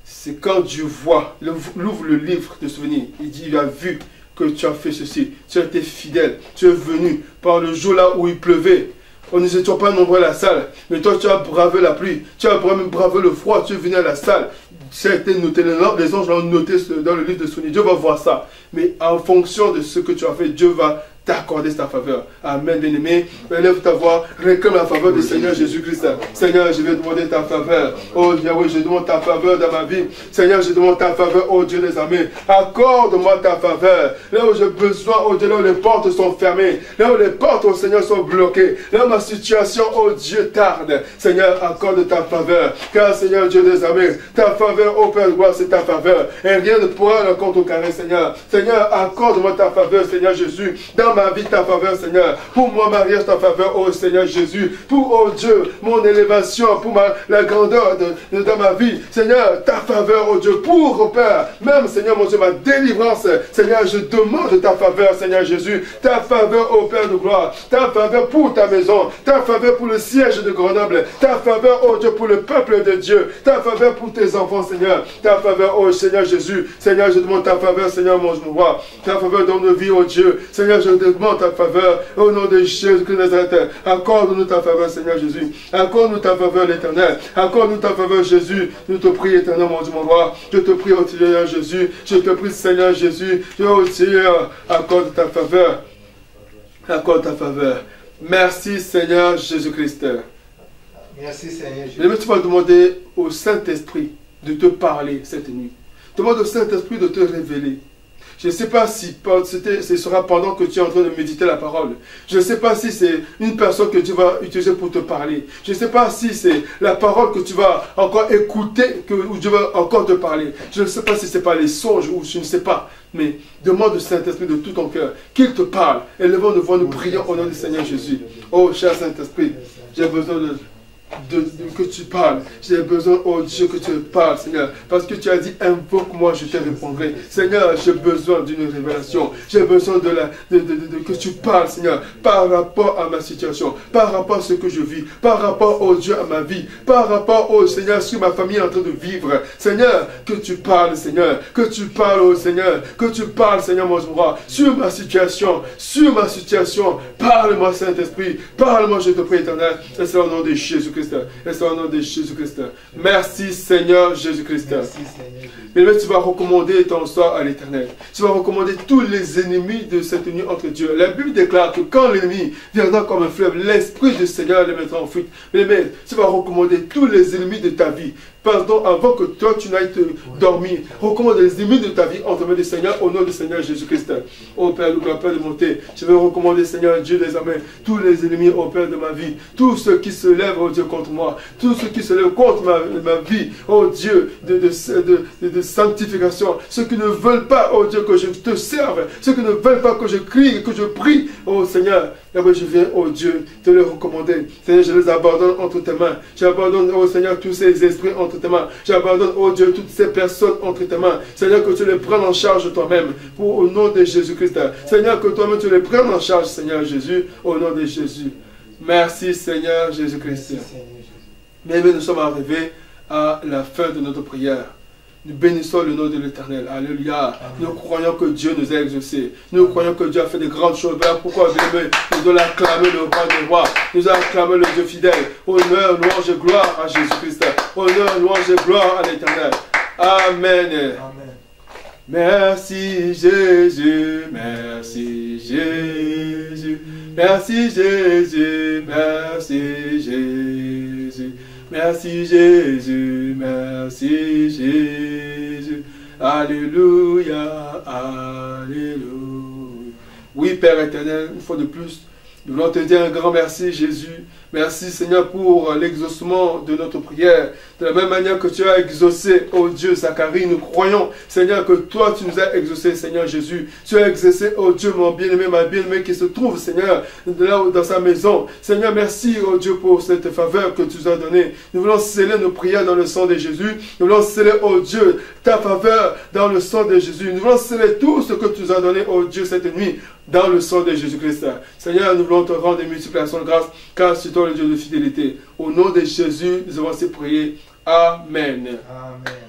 c'est quand Dieu voit, il ouvre le livre de souvenirs. Il dit, il a vu que tu as fait ceci. Tu as été fidèle. Tu es venu par le jour là où il pleuvait. On ne s'était pas nombreux à la salle, mais toi tu as bravé la pluie, tu as même bravé le froid, tu es venu à la salle. Ça a été noté, les anges l'ont noté dans le livre de souvenirs. Dieu va voir ça. Mais en fonction de ce que tu as fait, Dieu va t'accorder sa faveur. Amen, bien-aimé. Élève ta voix, réclame la faveur du Seigneur Jésus-Christ. Seigneur, je vais demander ta faveur. Oh Yahweh, je demande ta faveur dans ma vie. Seigneur, je demande ta faveur, oh Dieu des armées. Accorde-moi ta faveur. Là où j'ai besoin, oh Dieu, là où les portes sont fermées. Là où les portes, oh Seigneur, sont bloquées. Là où ma situation, oh Dieu, tarde. Seigneur, accorde ta faveur. Car Seigneur, Dieu des armées, ta faveur, oh Père de gloire, c'est ta faveur. Et rien ne pourra le contrecarrer, Seigneur. Seigneur, accorde-moi ta faveur, Seigneur Jésus. Dans ma vie, ta faveur, Seigneur. Pour mon mariage, ta faveur, oh Seigneur Jésus. Pour, oh Dieu, mon élévation, pour la grandeur de ma vie. Seigneur, ta faveur, oh Dieu. Pour, oh Père, même, Seigneur, mon Dieu, ma délivrance. Seigneur, je demande ta faveur, Seigneur Jésus. Ta faveur, oh Père de gloire. Ta faveur pour ta maison. Ta faveur pour le siège de Grenoble. Ta faveur, oh Dieu, pour le peuple de Dieu. Ta faveur pour tes enfants, Seigneur. Ta faveur, oh Seigneur Jésus. Seigneur, je demande ta faveur, Seigneur, mon roi. Ta faveur dans nos vies, oh Dieu. Seigneur, je demande ta faveur au nom de Jésus-Christ Nazareth. Accorde-nous ta faveur, Seigneur Jésus. Accorde-nous ta faveur, l'Éternel. Accorde-nous ta faveur, Jésus. Nous te prie, Éternel, mon Dieu, mon roi. Je te prie, oh Seigneur Jésus. Je te prie, Seigneur Jésus. Oh Seigneur, accorde ta faveur. Accorde ta faveur. Merci, Seigneur Jésus-Christ. Merci, Seigneur Jésus. Mais tu vas demander au Saint-Esprit de te parler cette nuit. Demande au Saint-Esprit de te révéler. Je ne sais pas si ce sera pendant que tu es en train de méditer la parole. Je ne sais pas si c'est une personne que tu vas utiliser pour te parler. Je ne sais pas si c'est la parole que tu vas encore écouter, ou Dieu va encore te parler. Je ne sais pas si ce n'est pas les songes, ou je ne sais pas. Mais demande au Saint-Esprit de tout ton cœur qu'il te parle. Et levons de voix, nous prions au nom du Seigneur Jésus. Oh, cher Saint-Esprit, j'ai besoin que tu parles. J'ai besoin, oh Dieu, que tu parles, Seigneur. Parce que tu as dit, invoque-moi, je te répondrai. Seigneur, j'ai besoin d'une révélation. J'ai besoin que tu parles, Seigneur, par rapport à ma situation, par rapport à ce que je vis, par rapport, oh Dieu, à ma vie, par rapport, oh Seigneur, sur ma famille en train de vivre. Seigneur, que tu parles, Seigneur, que tu parles, oh Seigneur, que tu parles, Seigneur, mon roi, sur ma situation. Parle-moi, Saint-Esprit, parle-moi, je te prie, Éternel. Et c'est au nom de Jésus-Christ. Et c'est au nom de Jésus-Christ. Merci, Seigneur Jésus-Christ. Mais tu vas recommander ton sort à l'Éternel. Tu vas recommander tous les ennemis de cette nuit entre Dieu. La Bible déclare que quand l'ennemi viendra comme un fleuve, l'Esprit du Seigneur les mettra en fuite. Mais tu vas recommander tous les ennemis de ta vie. Pardon, avant que toi tu n'ailles te dormir, recommande les ennemis de ta vie entre mains du Seigneur au nom du Seigneur Jésus-Christ. Ô Père, nous Père de monter, je vais recommander, Seigneur Dieu des armées, tous les ennemis, ô Père de ma vie, tous ceux qui se lèvent, ô Dieu, contre moi, tous ceux qui se lèvent contre ma vie, ô Dieu, de sanctification, ceux qui ne veulent pas, ô Dieu, que je te serve, ceux qui ne veulent pas que je crie, que je prie, ô Seigneur, je viens, oh Dieu, te les recommander. Seigneur, je les abandonne entre tes mains. J'abandonne, oh Seigneur, tous ces esprits entre tes mains. J'abandonne, oh Dieu, toutes ces personnes entre tes mains. Seigneur, que tu les prennes en charge toi-même, pour au nom de Jésus-Christ. Seigneur, que toi-même tu les prennes en charge, Seigneur Jésus, au nom de Jésus. Merci, Seigneur Jésus-Christ. Bien, nous sommes arrivés à la fin de notre prière. Nous bénissons le nom de l'Éternel. Alléluia. Nous croyons que Dieu nous a exaucés. Nous croyons que Dieu a fait de grandes choses. Voilà pourquoi, bien-aimés, nous devons acclamer le roi des rois. Nous devons acclamer le Dieu fidèle. Honneur, louange et gloire à Jésus-Christ. Honneur, louange et gloire à l'Éternel. Amen. Amen. Merci Jésus, merci Jésus. Merci Jésus, merci Jésus. Merci Jésus, merci Jésus. Alléluia, alléluia. Oui, Père éternel, une fois de plus, nous voulons te dire un grand merci, Jésus. Merci, Seigneur, pour l'exaucement de notre prière. De la même manière que tu as exaucé, oh Dieu, Zacharie, nous croyons, Seigneur, que toi, tu nous as exaucé, Seigneur Jésus. Tu as exaucé, oh Dieu, mon bien-aimé, ma bien-aimée qui se trouve, Seigneur, là dans sa maison. Seigneur, merci, oh Dieu, pour cette faveur que tu nous as donnée. Nous voulons sceller nos prières dans le sang de Jésus. Nous voulons sceller, oh Dieu, ta faveur dans le sang de Jésus. Nous voulons sceller tout ce que tu nous as donné, oh Dieu, cette nuit, dans le sang de Jésus-Christ. Seigneur, nous voulons te rendre des multiplications de grâce, car c'est toi le Dieu de fidélité. Au nom de Jésus, nous avons ainsi prié. Amen. Amen.